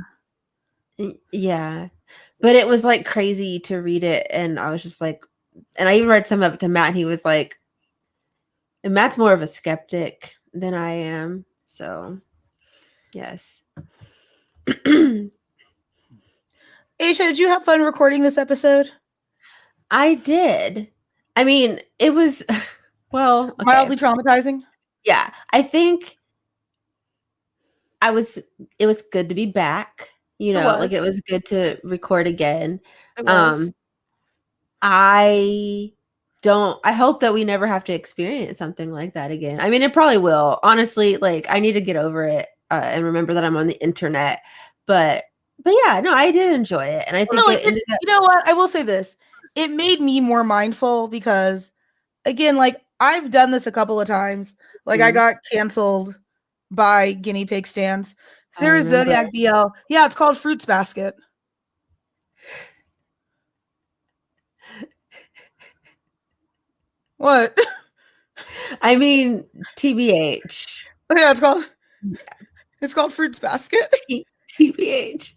yeah. But it was like crazy to read it and I was just like and I even read some of it to Matt and he was like and Matt's more of a skeptic than I am. So, yes. Aisha, did you have fun recording this episode? I did. I mean, it was well, okay. Mildly traumatizing? Yeah, I think I was it was good to be back, It was. like it was good to record again. It was. Um, I don't I hope that we never have to experience something like that again. I mean, it probably will. Honestly, like I need to get over it and remember that I'm on the internet. But yeah, no, I did enjoy it and I No, think like it it's ended up you know what? I will say this. It made me more mindful because again, like I've done this a couple of times. Like I mm, got canceled by guinea pig stands. I There is remember. Zodiac BL. Yeah, it's called Fruits Basket. What? I mean, TBH. Yeah, it's called Fruits Basket. TBH.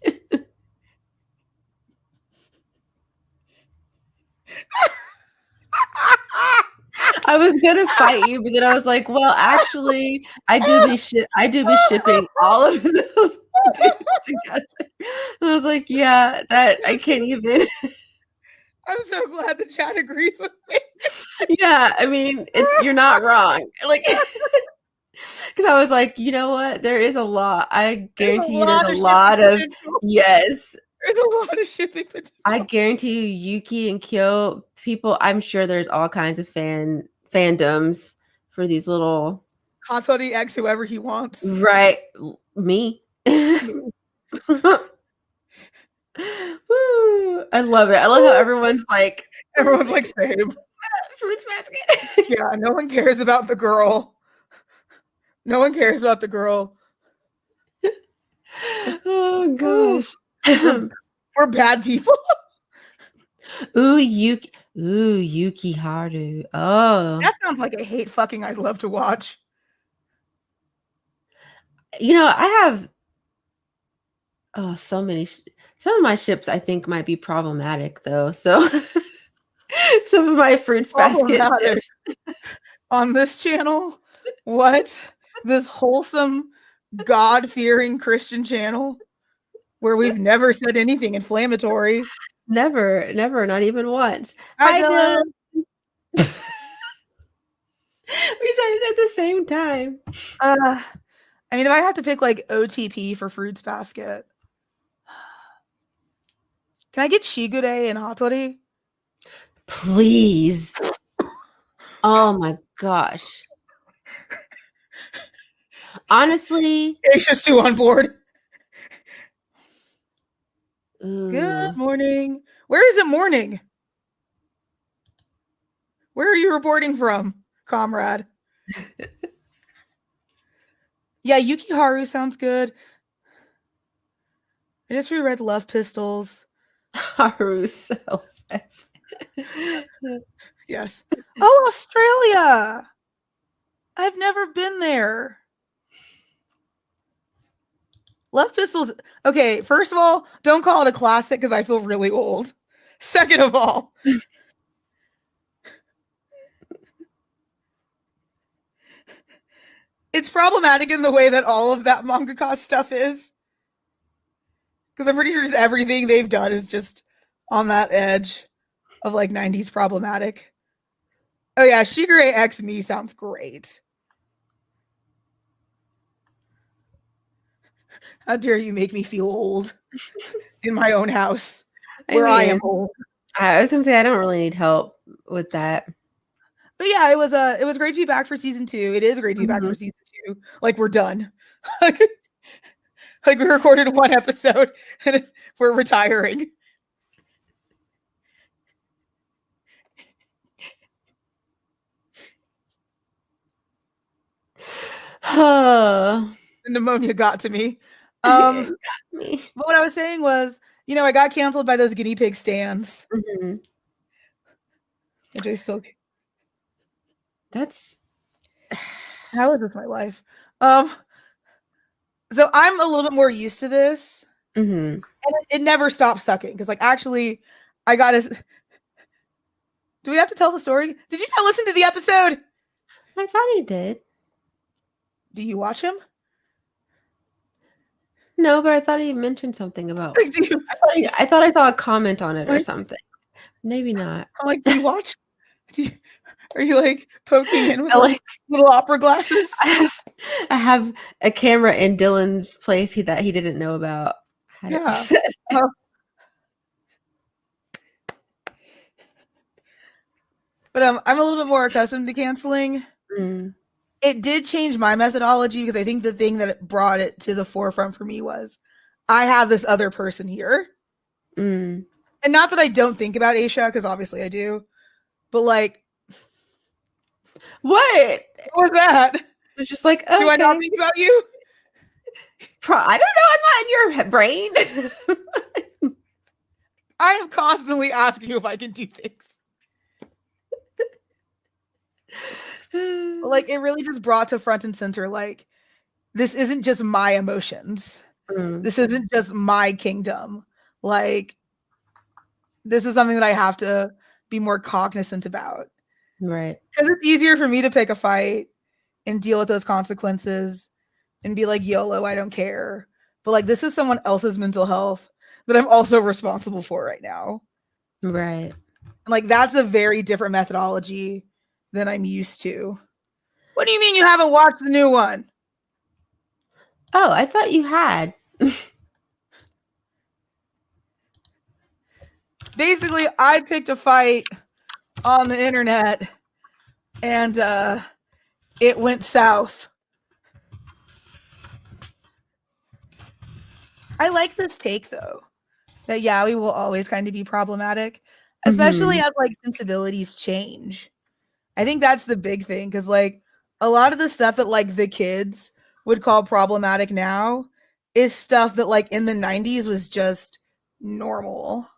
I was gonna fight you, but then I was like, well, actually, I do be shipping all of those dudes together. I was like, yeah, that I can't even. I'm so glad the chat agrees with me. Yeah, I mean, it's you're not wrong. Like, because I was like, you know what? There is a lot. I There's a guarantee you, there's lot a of shipping lot of potential. yes. There's a lot of shipping I potential. guarantee you, Yuki and Kyo people. I'm sure there's all kinds of fandoms for these little Hot Toddy X whoever he wants. right me. Woo, I love it. I love how everyone's like, Everyone's like, same. fruits basket. Yeah, no one cares about the girl. No one cares about the girl. Oh Ooh, gosh. we're bad people. Ooh, Yuki. Ooh, Yuki Haru. Oh, That sounds like a hate fucking I'd love to watch. I have so many. Some of my ships I think might be problematic though. So some of my fruits basket Problematic. ships. On this channel? What? This wholesome, God fearing Christian channel where we've never said anything inflammatory. Never, never, not even once. Hi, Hi, Dylan. Dylan. We said it at the same time. I mean, if I have to pick like OTP for Fruits Basket, can I get Shigure and Hattori? Please. Oh my gosh. Honestly, Aisha's too on board. Good ooh. morning. Where is it morning? Where are you reporting from, comrade? Yeah, Yuki Haru sounds good. I just reread Love Pistols. Haru self. Yes. Oh, Australia. I've never been there. Love Pistols. Okay, first of all, don't call it a classic because I feel really old. Second of all, it's problematic in the way that all of that mangaka stuff is. Because I'm pretty sure just everything they've done is just on that edge of like 90s problematic. Oh yeah, Shigure X Me sounds great. How dare you make me feel old in my own house I where I am mean, old. I was gonna say I don't really need help with that. But yeah, it was great to be back for season 2. It is great to be back Mhm. for season 2. Like we're done. like we recorded one episode and we're retiring. The pneumonia got to me. Um, It got me. but what I was saying was, I got canceled by those guinea pig stands, Mhm. which I still. That's How is this my life? Um, so I'm a little bit more used to this, mhm. and it never stops sucking because, like, actually, I gotta. Do we have to tell the story? Did you not listen to the episode? I thought he did. Do you watch him? No, but I thought he mentioned something about Like, do you? Do you I thought I saw a comment on it or like, something. Maybe not. I'm like, do you watch? Do you, are you like poking in with I like like little opera glasses? I have I have a camera in Dylan's place that he didn't know about. Had it Yeah. set. Uh, but I'm a little bit more accustomed to canceling. Mm, It did change my methodology because I think the thing that brought it to the forefront for me was I have this other person here. mm. And not that I don't think about Aisha, because obviously I do, but like, What? what was that? It's just like, Do I not okay. think about you? I don't know. I'm not in your brain. I am constantly asking you if I can do things. But like, it really just brought to front and center, like, this isn't just my emotions. Mm, This isn't just my kingdom. Like, this is something that I have to be more cognizant about. right. Because it's easier for me to pick a fight and deal with those consequences and be like, YOLO, I don't care. But like, this is someone else's mental health that I'm also responsible for right now. Right. And like, that's a very different methodology than I'm used to. What do you mean you haven't watched the new one? Oh, I thought you had. Basically, I picked a fight on the internet and it went south. I like this take though, that yaoi will always kind of be problematic, especially Mhm. as like sensibilities change. I think that's the big thing because like a lot of the stuff that like the kids would call problematic now is stuff that like in the 90s was just normal.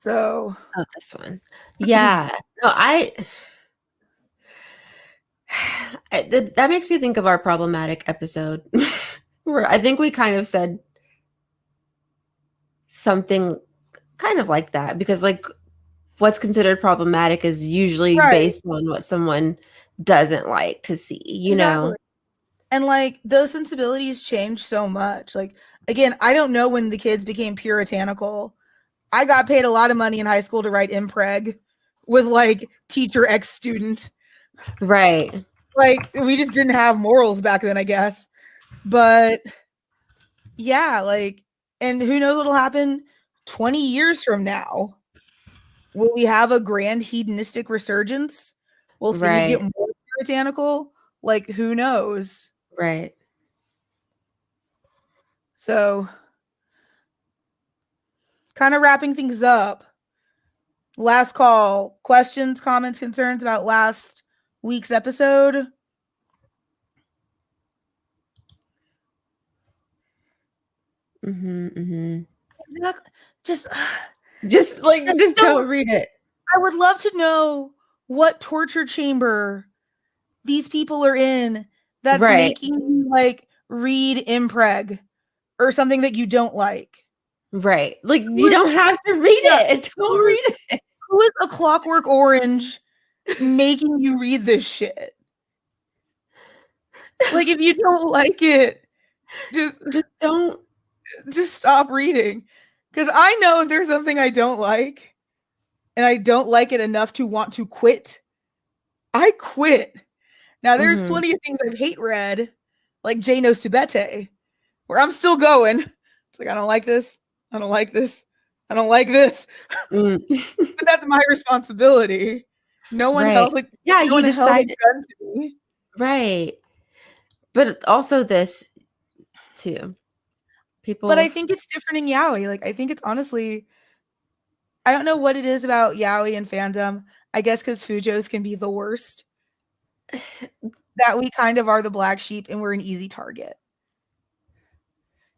So, Oh, this one. Yeah. No, that makes me think of our problematic episode where I think we kind of said something kind of like that because like what's considered problematic is usually right, based on what someone doesn't like to see, you exactly. know? And like those sensibilities change so much. Like again, I don't know when the kids became puritanical. I got paid a lot of money in high school to write impreg with like teacher X student. Right. Like we just didn't have morals back then, I guess. But yeah, like and who knows what'll happen 20 years from now. Will we have a grand hedonistic resurgence? Will things get Right. more puritanical? Like, who knows? Right. So, kind of wrapping things up. Last call. Questions, comments, concerns about last week's episode? Mhm. Exactly. Just, Just don't. don't read it. I would love to know what torture chamber these people are in that's Right. making you like read impreg or something that you don't like. Right. Like, Who you is, don't have to read yeah, it. Don't who is, read it. who is a Clockwork Orange making you read this shit? Like, if you don't like it, just Just don't. just stop reading. Because I know if there's something I don't like and I don't like it enough to want to quit, I quit. Now, there's Mhm. plenty of things I've hate read, like Jay no Subete, where I'm still going. It's like, I don't like this. I don't like this. I don't like this. Mm. But that's my responsibility. No one Right. held a Yeah, no you one held a decide. gun to me. Right. But also this too. But I People. think it's different in yaoi. Like I think it's honestly I don't know what it is about yaoi and fandom. I guess because Fujos can be the worst. That we kind of are the black sheep and we're an easy target.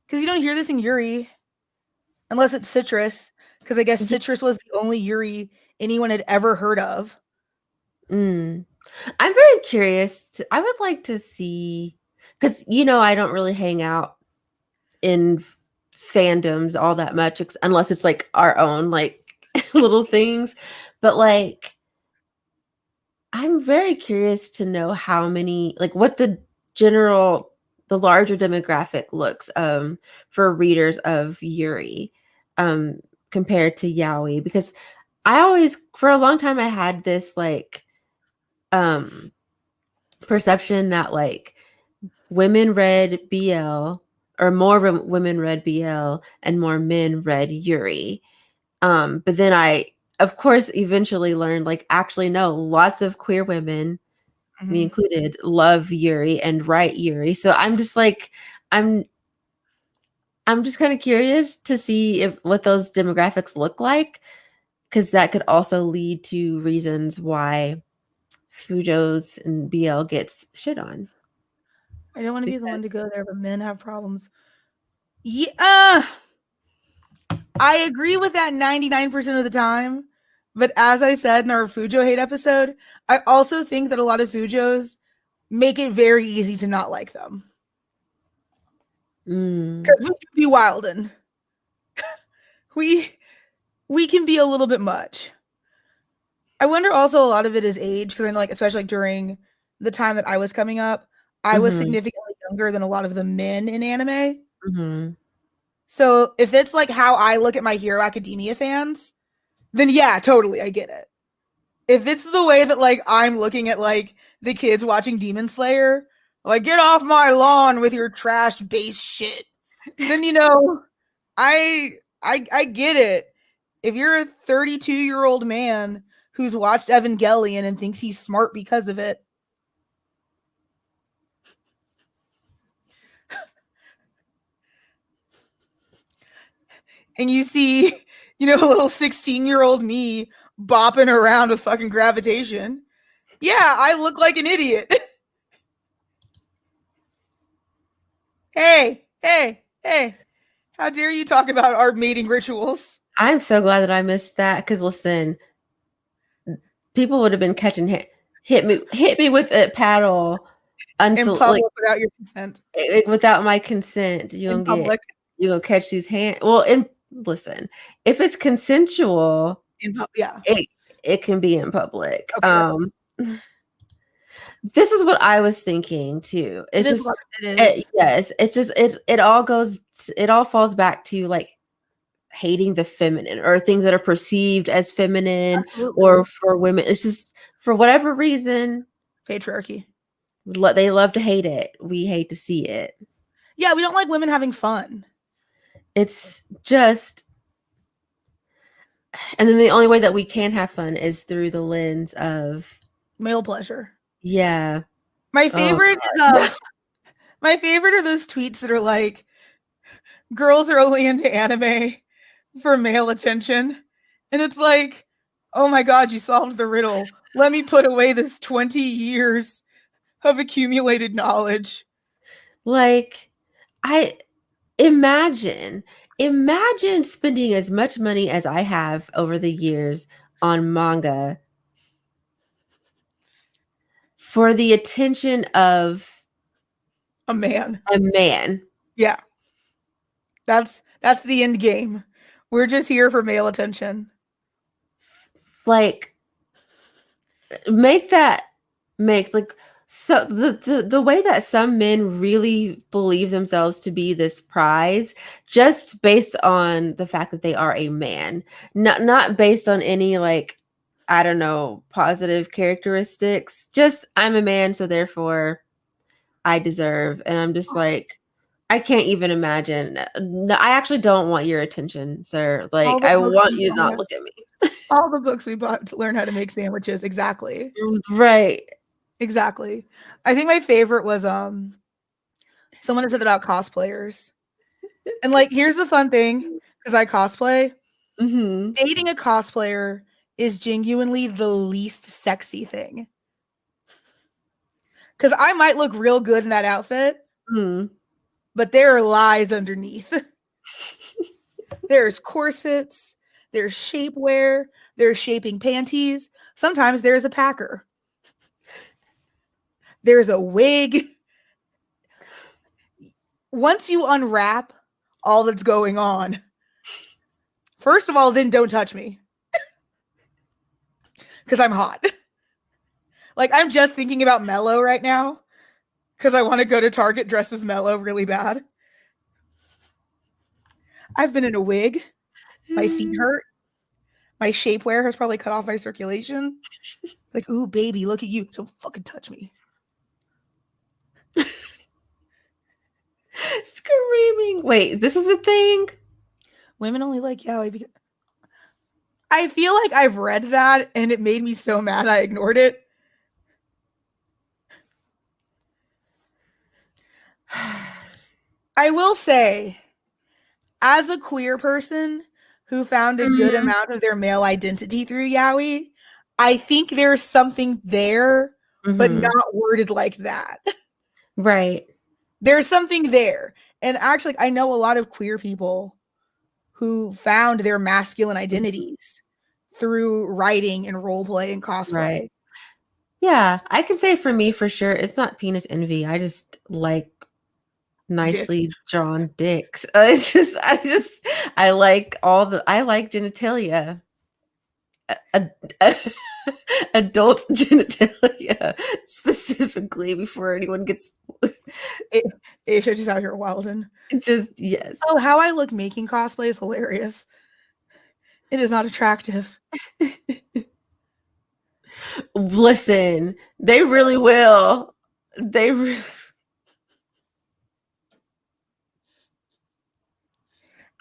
Because you don't hear this in Yuri unless it's Citrus. Because I guess Yeah. Citrus was the only Yuri anyone had ever heard of. Mm. I'm very curious. I would like to see, because I don't really hang out in fandoms all that much, unless it's like our own like little things. But like, I'm very curious to know how many, like, what the larger demographic looks for readers of Yuri um compared to Yaoi, because I always, for a long time, I had this like um perception that like women read BL, or more women read BL and more men read Yuri. But then I, of course, eventually learned like, actually no, lots of queer women, me Mhm. included, love Yuri and write Yuri. So I'm just like, I'm I'm just kind of curious to see if what those demographics look like, because that could also lead to reasons why Fujo's and BL gets shit on. I don't want to be the one to Because go there, but men have problems. Yeah, I agree with that 99% of the time. But as I said in our Fujo hate episode, I also think that a lot of Fujos make it very easy to not like them. mm, Because we can be wildin'. We we can be a little bit much. I wonder also a lot of it is age, because I know like especially like during the time that I was coming up, I was mhm, significantly younger than a lot of the men in anime. mhm. So if it's like how I look at my Hero Academia fans, then yeah, totally, I get it. If it's the way that like I'm looking at like the kids watching Demon Slayer, like get off my lawn with your trash base shit, then I get it. If you're a 32-year-old man who's watched Evangelion and thinks he's smart because of it, and you see, a little 16-year-old me bopping around with fucking gravitation, yeah, I look like an idiot. Hey, hey, hey. How dare you talk about our mating rituals I'm so glad that I missed that, because listen, people would have been catching hit me with a paddle, in like, public without your consent? without my consent. In public, You gonna catch these hands. Well, and listen, if it's consensual, yeah. it it can be in public. Okay, This is what I was thinking too. it It's is what just, it is. yes, it's just, it all falls back to like hating the feminine, or things that are perceived as feminine, or Absolutely, for women. It's just, for whatever reason, patriarchy. they love to hate it. We hate to see it. Yeah, we don't like women having fun. It's just, And then the only way that we can have fun is through the lens of male pleasure. yeah. My Oh favorite is god. my favorite are those tweets that are like, girls are only into anime for male attention. And it's like, oh my god, you solved the riddle. Let me put away this 20 years of accumulated knowledge. Like I imagine spending as much money as I have over the years on manga for the attention of A man. a man. Yeah. That's the end game. We're just here for male attention. Like make that make like so the way that some men really believe themselves to be this prize just based on the fact that they are a man, not based on any like I don't know positive characteristics, just I'm a man so therefore I deserve. And I'm just like I can't even imagine. No, I actually don't want your attention, sir. All Like the I books want we you to not bought, look at me. all the books we bought to learn how to make sandwiches. Exactly. Right. Exactly. I think my favorite was someone said about cosplayers. And like here's the fun thing, because I cosplay, Mhm. dating a cosplayer is genuinely the least sexy thing. Because I might look real good in that outfit, Mhm. but there are lies underneath. There's corsets, there's shapewear, there's shaping panties. Sometimes there's a packer. There's a wig. Once you unwrap all that's going on, first of all, then don't touch me. Because I'm hot. Like, I'm just thinking about Mellow right now. Because I want to go to Target dressed as Mellow really bad. I've been in a wig. My feet hurt. My shapewear has probably cut off my circulation. Like, ooh, baby, look at you. Don't fucking touch me. Screaming. Wait, this is a thing? Women only like yaoi because I feel like I've read that and it made me so mad I ignored it. I will say, as a queer person who found a good Mhm. amount of their male identity through yaoi, I think there's something there, but Mhm. not worded like that. Right. There's something there. And actually, I know a lot of queer people who found their masculine Mhm. identities through writing and role play and Right. cosplay. Yeah, I can say for me for sure, it's not penis envy. I just like Dick. nicely drawn dicks. I like I like genitalia. A, a- adult genitalia specifically before anyone gets Asia just out here wilding. just yes. Oh, how I look making cosplay is hilarious. It is not attractive. Listen, they really will. They re-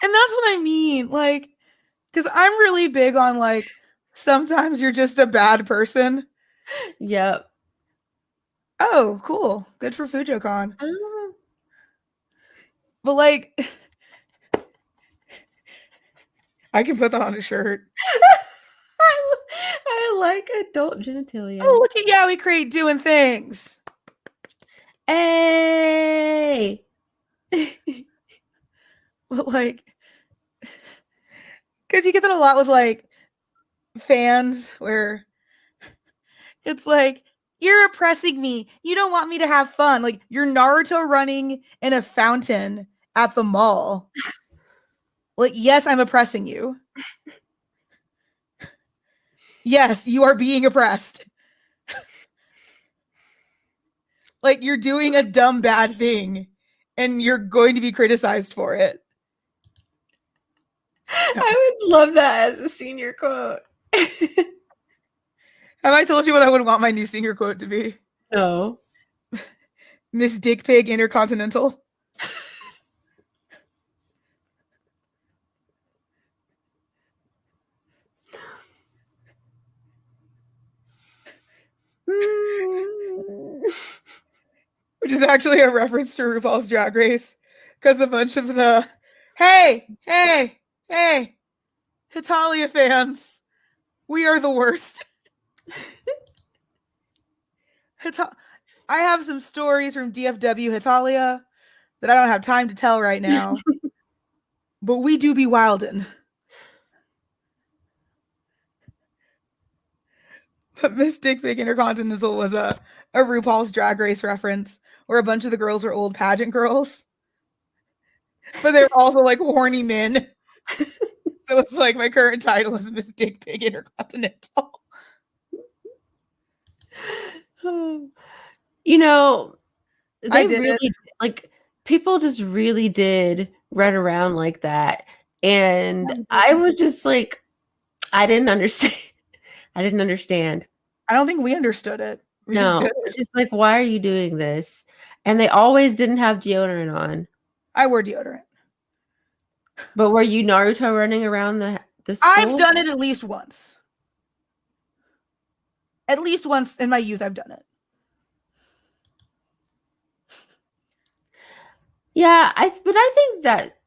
And that's what I mean. Like, because I'm really big on like, sometimes you're just a bad person. Yep. Oh, cool. Good for FujoCon. Ah. But like, I can put that on a shirt. I like adult genitalia. Oh, look at Yaoi Crate doing things. Hey. But like, because you get that a lot with like fans where it's like, you're oppressing me. You don't want me to have fun. Like, you're Naruto running in a fountain at the mall. Like, yes, I'm oppressing you. Yes, you are being oppressed. Like, you're doing a dumb, bad thing and you're going to be criticized for it. No. I would love that as a senior quote. Have I told you what I would want my new senior quote to be? No. Miss Dick Pig Intercontinental. which is actually a reference to RuPaul's Drag Race, because a bunch of the hey, Hitalia fans, we are the worst. I have some stories from DFW Hitalia that I don't have time to tell right now, but we do be wildin'. But Miss Dick Big Intercontinental was a RuPaul's Drag Race reference where a bunch of the girls were old pageant girls, but they were also like horny men. So it's like my current title is Miss Dick Big Intercontinental. You know, I they did it. really like people just really did run around like that. And I was just like, I didn't understand. I didn't understand. I don't think we understood it. We just No, did it. it's just like, why are you doing this? And they always didn't have deodorant on. I wore deodorant. But were you Naruto running around the I've school? done it at least once. At least once in my youth, I've done it. Yeah, but I think that,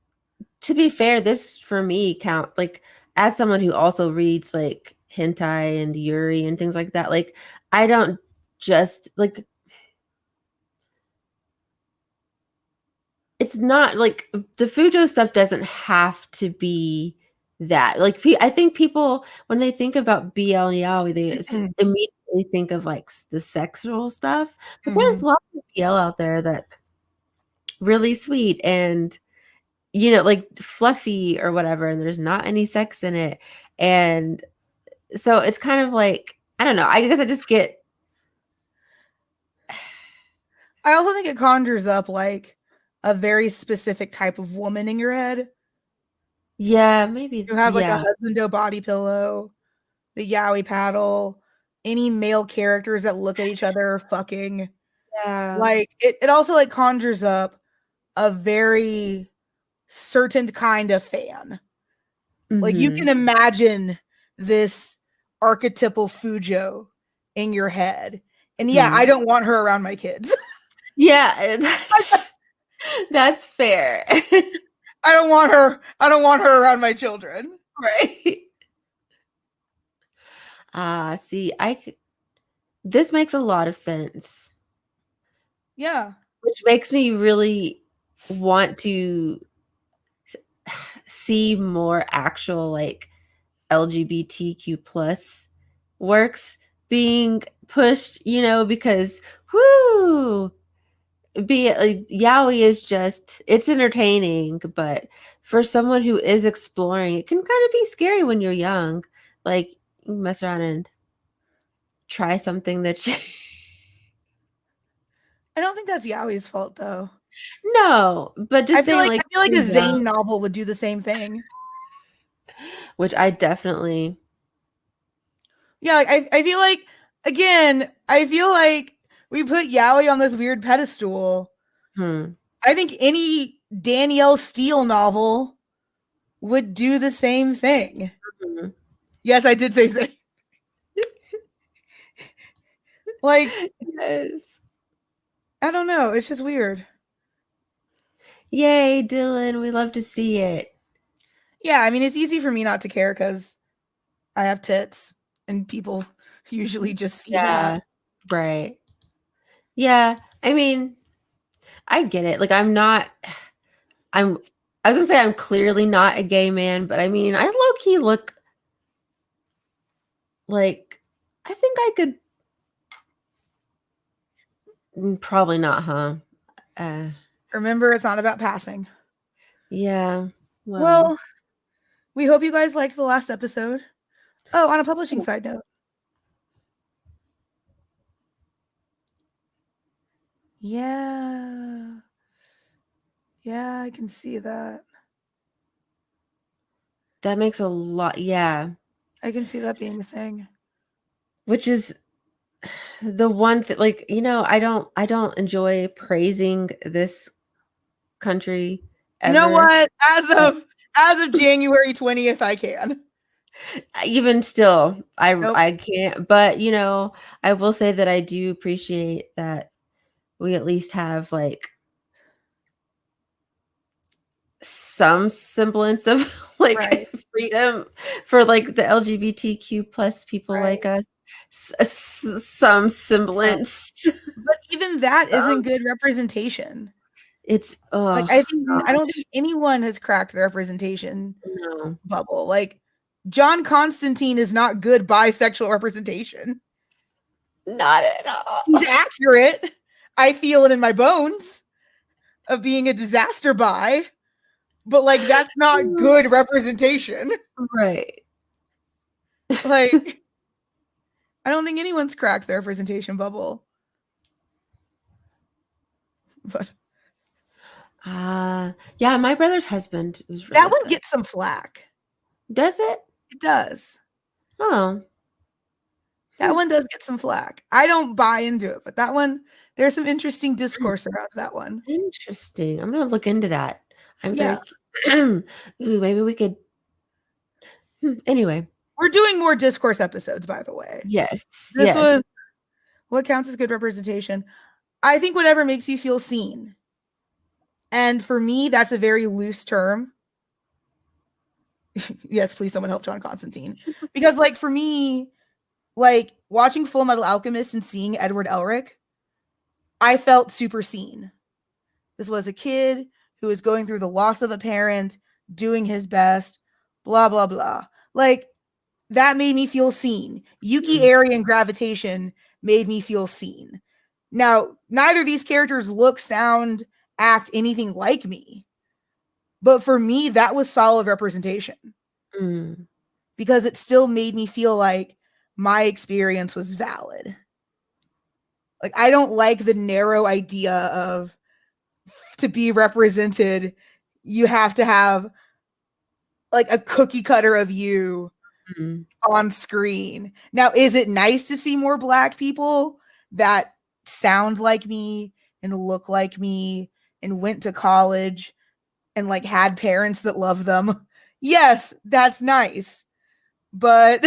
to be fair, this for me count like as someone who also reads like hentai and yuri and things like that. Like I don't just like it's not like the Fujo stuff doesn't have to be that. Like I think people when they think about BL and yaoi, they immediately think of like the sexual stuff. But there's lots of BL out there that's really sweet and like fluffy or whatever, and there's not any sex in it. And so it's kind of like, I don't know. I guess I just get. I also think it conjures up like a very specific type of woman in your head Yeah, maybe. who has like a Yeah. husbando body pillow, the yaoi paddle, any male characters that look at each other fucking. Yeah. Like it also like conjures up a very certain kind of fan. Like you Hmm. can imagine this archetypal Fujo in your head. And yeah, I Hmm. don't want her around my kids. Yeah, that's fair. I don't want her around my children. Right. See, this makes a lot of sense, Yeah. which makes me really want to see more actual like LGBTQ plus works being pushed, because whoo, yaoi is just, it's entertaining, but for someone who is exploring, it can kind of be scary when you're young. Like you mess around and try something that you I don't think that's Yaoi's fault though. no, but just saying like I feel like you're a young, Zane novel would do the same thing. which I definitely Yeah, like I feel like again, I feel like we put Yaoi on this weird pedestal. hmm. I think any Danielle Steele novel would do the same thing. Mhm. Yes, I did say Zane. Like, Yes. I don't know. It's just weird. Yay, Dylan, we love to see it. Yeah, I mean, it's easy for me not to care because I have tits and people usually just see that. Yeah, right. Yeah, I mean, I get it. Like I'm I was gonna say I'm clearly not a gay man, but I mean, I low key look like I think I could. Probably not, huh? Uh, Remember, it's not about passing. yeah. Well, Well, we hope you guys liked the last episode. Oh, on a publishing side note. Yeah. Yeah, I can see that. that makes a lot. Yeah, I can see that being a thing. which is the one thing. Like I don't enjoy praising this country You know ever. what? But As of January 20th, I can. Even still, Nope. I can't, but, I will say that I do appreciate that we at least have, like, some semblance of, like, Right, freedom for, like, the LGBTQ plus people like right. us. Some So, semblance. but even that isn't Some good representation. it's Like, oh I don't gosh, think anyone has cracked the representation no. bubble. Like, John Constantine is not good bisexual representation. Not at all. He's accurate. I feel it in my bones of being a disaster bi, but, like, that's not good representation. Right. Like, I don't think anyone's cracked the representation bubble. But Yeah, my brother's husband was that really one good. gets some flack. Does it? It does. Oh. That Hmm. one does get some flack. I don't buy into it, but that one, there's some interesting discourse around that one. Interesting. I'm gonna look into that. I'm Yeah. very Ooh, maybe we could anyway. We're doing more discourse episodes, by the way. Yes. This Yes. was what counts as good representation. I think whatever makes you feel seen. And for me, that's a very loose term. Yes, please someone help John Constantine. Because, like, for me, like, watching Full Metal Alchemist and seeing Edward Elric, I felt super seen. This was a kid who was going through the loss of a parent, doing his best, blah, blah, blah. Like, that made me feel seen. Yuki Mm, Area and Gravitation made me feel seen. Now, neither of these characters look, sound, act anything like me. But for me, that was solid representation mm, because it still made me feel like my experience was valid. Like, I don't like the narrow idea of to be represented, you have to have like a cookie cutter of you mm, on screen. Now, is it nice to see more Black people that sound like me and look like me and went to college and like had parents that love them? Yes, that's nice. But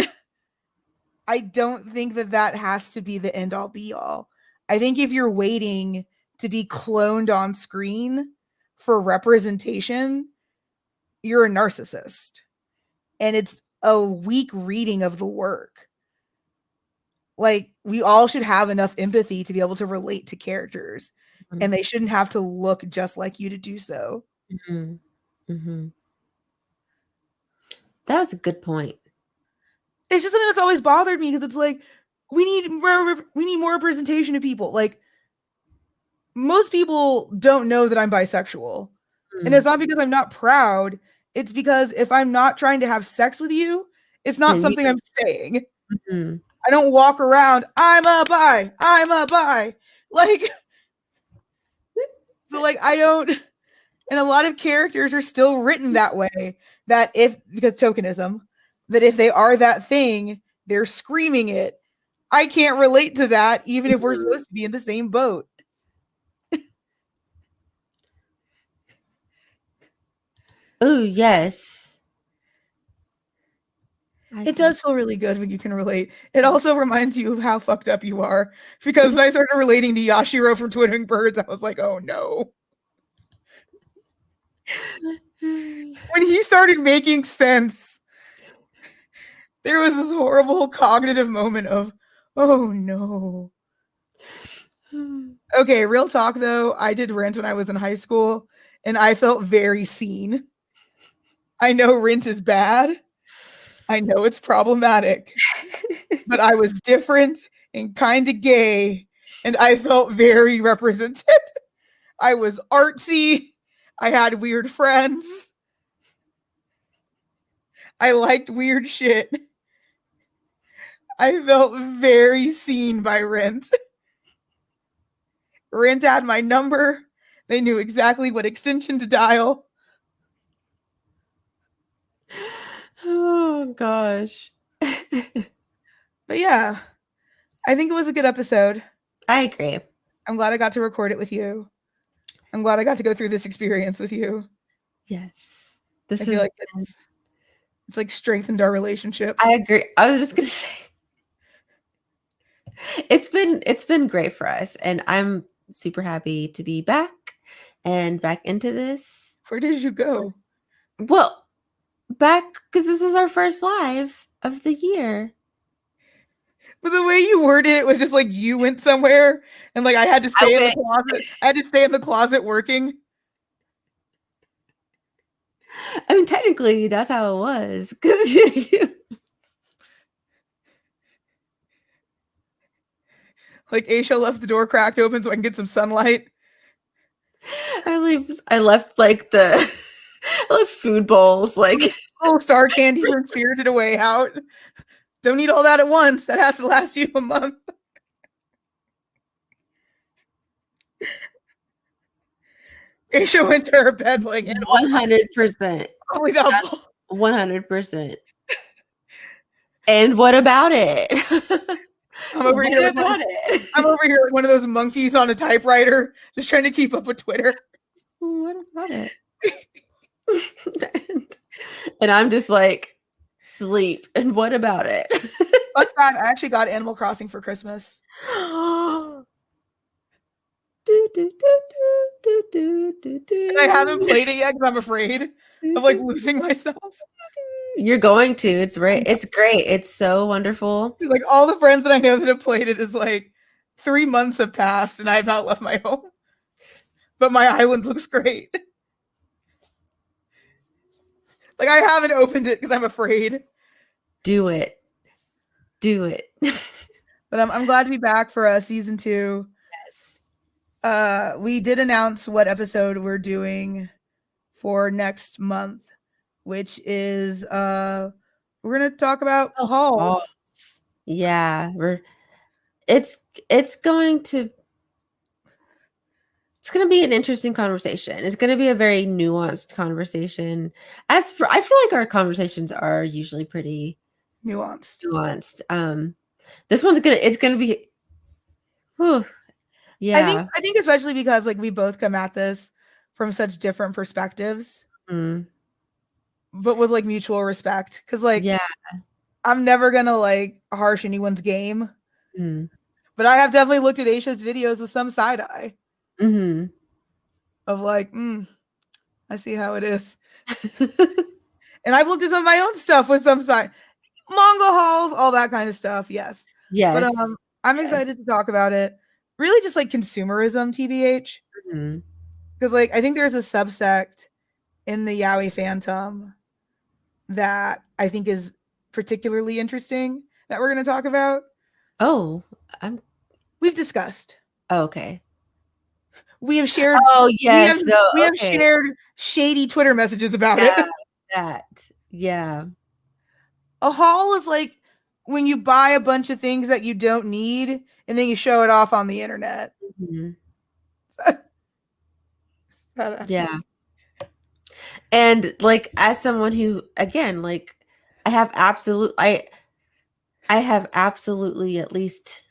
I don't think that that has to be the end all be all. I think if you're waiting to be cloned on screen for representation, you're a narcissist. And it's a weak reading of the work. Like, we all should have enough empathy to be able to relate to characters, mm, and they shouldn't have to look just like you to do so. mhm, mhm. That was a good point. It's just something that's always bothered me because it's like we need more representation of people. Like, most people don't know that I'm bisexual. And Mm. it's not because I'm not proud. It's because if I'm not trying to have sex with you, it's not Then you something I'm saying. mhm, I don't walk around, I'm a bi, I'm a bi. Like, so, like, I don't, and a lot of characters are still written that way. That if, because tokenism, that if they are that thing, they're screaming it. I can't relate to that, even if we're mhm. supposed to be in the same boat. Oh, yes. I It can does feel really good when you can relate. It also reminds you of how fucked up you are. Because when I started relating to Yashiro from Twittering Birds, I was like, oh no. When he started making sense, there was this horrible cognitive moment of, oh no. Okay, real talk though, I did Rent when I was in high school, and I felt very seen. I know Rent is bad. I know it's problematic, but I was different and kind of gay, and I felt very represented. I was artsy. I had weird friends. I liked weird shit. I felt very seen by Rent. Rent had my number. They knew exactly what extension to dial. Oh gosh. But yeah, I think it was a good episode. I agree. I'm glad I got to record it with you. I'm glad I got to go through this experience with you. Yes. I This feel has like been it's It's like strengthened our relationship. I agree. I was just gonna say it's been great for us, and I'm super happy to be back and back into this. Where did you go? Well, back because this is our first live of the year. But the way you worded it was just like you went somewhere and like I had to I stay in the went. closet. I had to stay in the closet working. I mean, technically, that's how it was because Like Aisha left the door cracked open so I can get some sunlight. I left like the I left food bowls like Little star candy from Spirited Away out. Don't eat all that at once. That has to last you a month. Aisha went to her bed like 100%. probably not full. 100%. And what about it? I'm over here like I'm over here like one of those monkeys on a typewriter, just trying to keep up with Twitter. What about it? And I'm just like, sleep. And what about it? Fun fact, I actually got Animal Crossing for Christmas. And I haven't played it yet because I'm afraid of like losing myself. You're going to. It's right. It's great. It's so wonderful. Like all the friends that I know that have played it is like 3 months have passed and I have not left my home. But my island looks great. Like I haven't opened it because I'm afraid. Do it. Do it. But I'm glad to be back for season 2. Yes. We did announce what episode we're doing for next month, which is we're gonna talk about hauls. Yeah, it's going to be an interesting conversation. It's going to be a very nuanced conversation. I feel like our conversations are usually pretty nuanced. This one's it's gonna be whew, yeah. I think especially because like we both come at this from such different perspectives. But with like mutual respect. Cause like yeah. I'm never gonna like harsh anyone's game. But I have definitely looked at Aisha's videos with some side eye. Of like, I see how it is. And I've looked at some of my own stuff with some side manga hauls, all that kind of stuff. Yes. Yes. But I'm excited to talk about it. Really just like consumerism, TBH. Because like I think there's a subsect in the Yaoi phantom that I think is particularly interesting that we're going to talk about. Oh, we've discussed. Oh, okay. We have shared. Oh yes, we have shared shady Twitter messages about it. Yeah. A haul is like when you buy a bunch of things that you don't need and then you show it off on the internet. Yeah. And like as someone who again like I have absolutely at least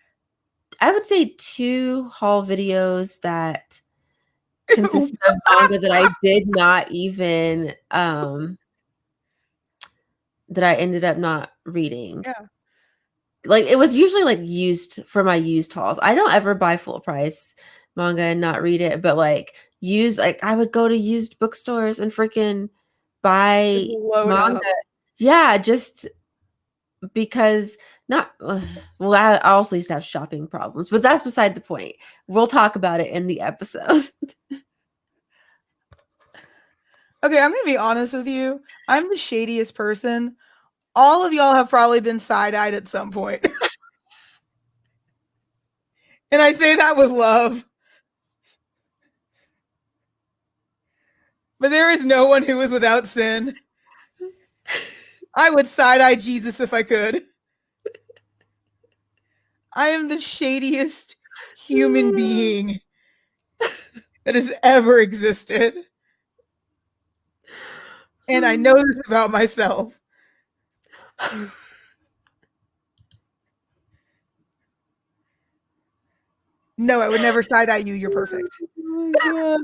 I would say 2 haul videos that consist of manga that I did not even that I ended up not reading. Yeah. Like it was usually like used for my used hauls. I don't ever buy full price manga and not read it, but like used, like I would go to used bookstores and freaking buy manga. Up. Yeah, just because not well, I also used to have shopping problems, but that's beside the point. We'll talk about it in the episode. Okay, I'm gonna be honest with you. I'm the shadiest person. All of y'all have probably been side-eyed at some point. And I say that with love. But there is no one who is without sin. I would side-eye Jesus if I could. I am the shadiest human being that has ever existed. And I know this about myself. No, I would never side-eye you. You're perfect. Oh my gosh.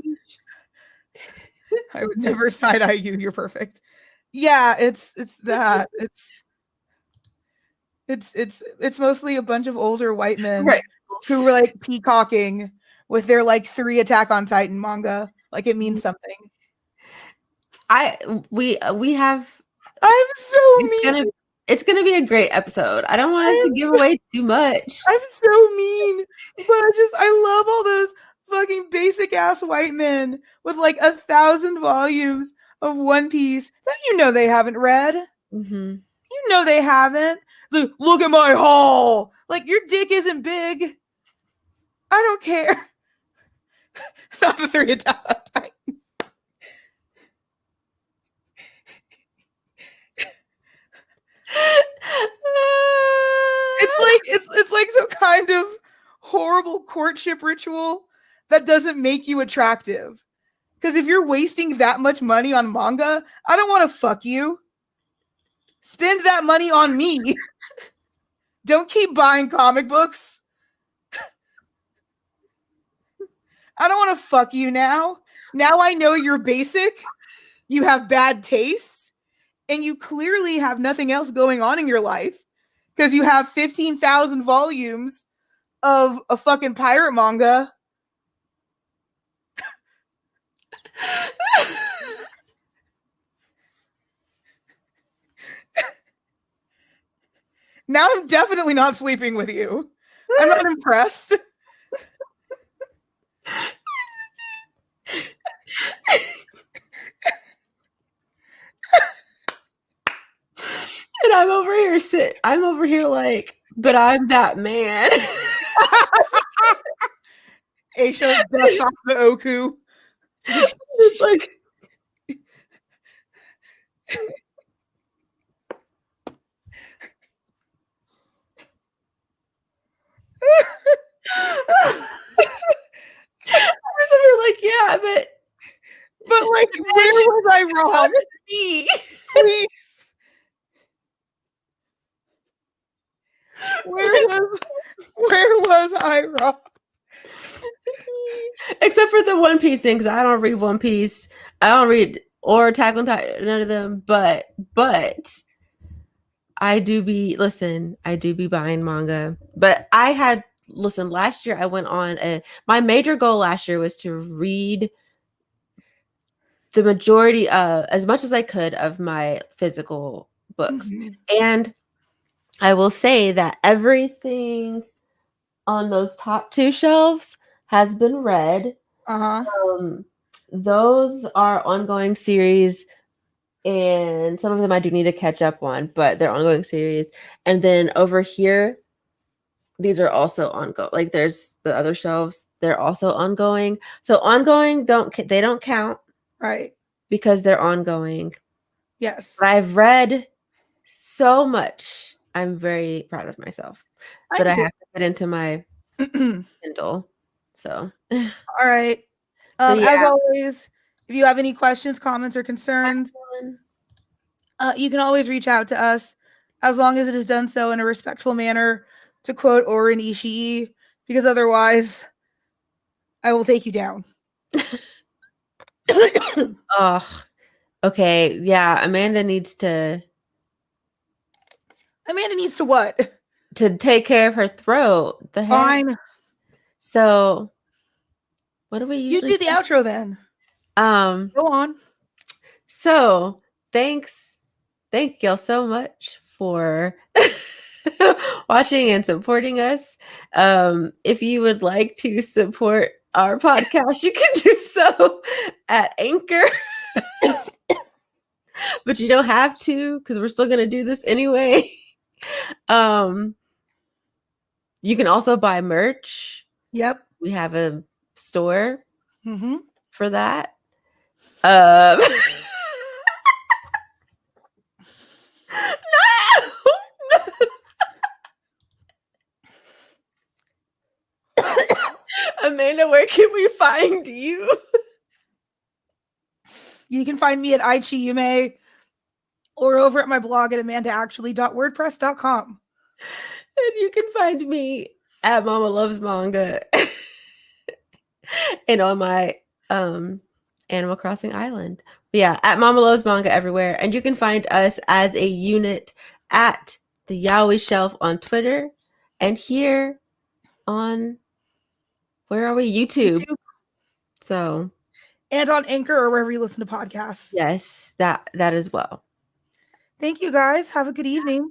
I would never side-eye you. You're perfect. Yeah, it's that. It's mostly a bunch of older white men Right. who were like peacocking with their like 3 Attack on Titan manga. Like it means something. I we have I'm so it's mean. gonna it's gonna be a great episode. I don't want us to give away too much. I'm so mean. But I love all those fucking basic ass white men with like 1,000 volumes of One Piece that they haven't read. Mm-hmm. They haven't. Like, look at my haul. Like your dick isn't big. I don't care. Not the 3 Attack on Titan. It's like some kind of horrible courtship ritual that doesn't make you attractive. Because if you're wasting that much money on manga, I don't want to fuck you. Spend that money on me. Don't keep buying comic books. I don't want to fuck you now. Now I know you're basic, you have bad tastes, and you clearly have nothing else going on in your life because you have 15,000 volumes of a fucking pirate manga. Now I'm definitely not sleeping with you. I'm not impressed. And I'm over here like, but I'm that man. Aisha brush off the Oku. Just like we're like, yeah, but like, where was I wrong? Me. Please. Where was I wrong? Except for the One Piece thing, because I don't read One Piece. I don't read or Attack on Titan, none of them. But I do be buying manga. But last year I went on my major goal last year was to read the majority of as much as I could of my physical books. Mm-hmm. And I will say that everything on those top 2 shelves has been read. Those are ongoing series, and some of them I do need to catch up on, but they're ongoing series. And then over here, these are also ongoing. Like there's the other shelves, they're also ongoing. So ongoing don't count, right? Because they're ongoing. Yes, but I've read so much. I'm very proud of myself, but I have to get into my Kindle. So, all right. yeah. As always, if you have any questions, comments, or concerns, you can always reach out to us, as long as it is done so in a respectful manner, to quote Oren Ishii, because otherwise, I will take you down. Oh, okay. Yeah, Amanda needs to what? To take care of her throat. The heck? Fine. So, what do we You usually do the outro then. Go on. So, thank y'all so much for watching and supporting us. If you would like to support our podcast, you can do so at Anchor. But you don't have to, because we're still going to do this anyway. You can also buy merch. Yep. We have a store for that. Amanda, where can we find you? You can find me at ichiyume or over at my blog at amandaactually.wordpress.com. And you can find me at Mama Loves Manga and on my Animal Crossing Island. But yeah, at Mama Loves Manga everywhere. And you can find us as a unit at the Yaoi Shelf on Twitter and here on, where are we? YouTube. So, and on Anchor or wherever you listen to podcasts. yes, that as well. Thank you guys. Have a good evening.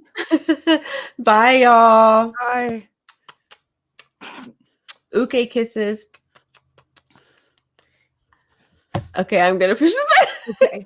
Bye, y'all. Bye. Uke kisses. Okay, I'm gonna push this. Okay.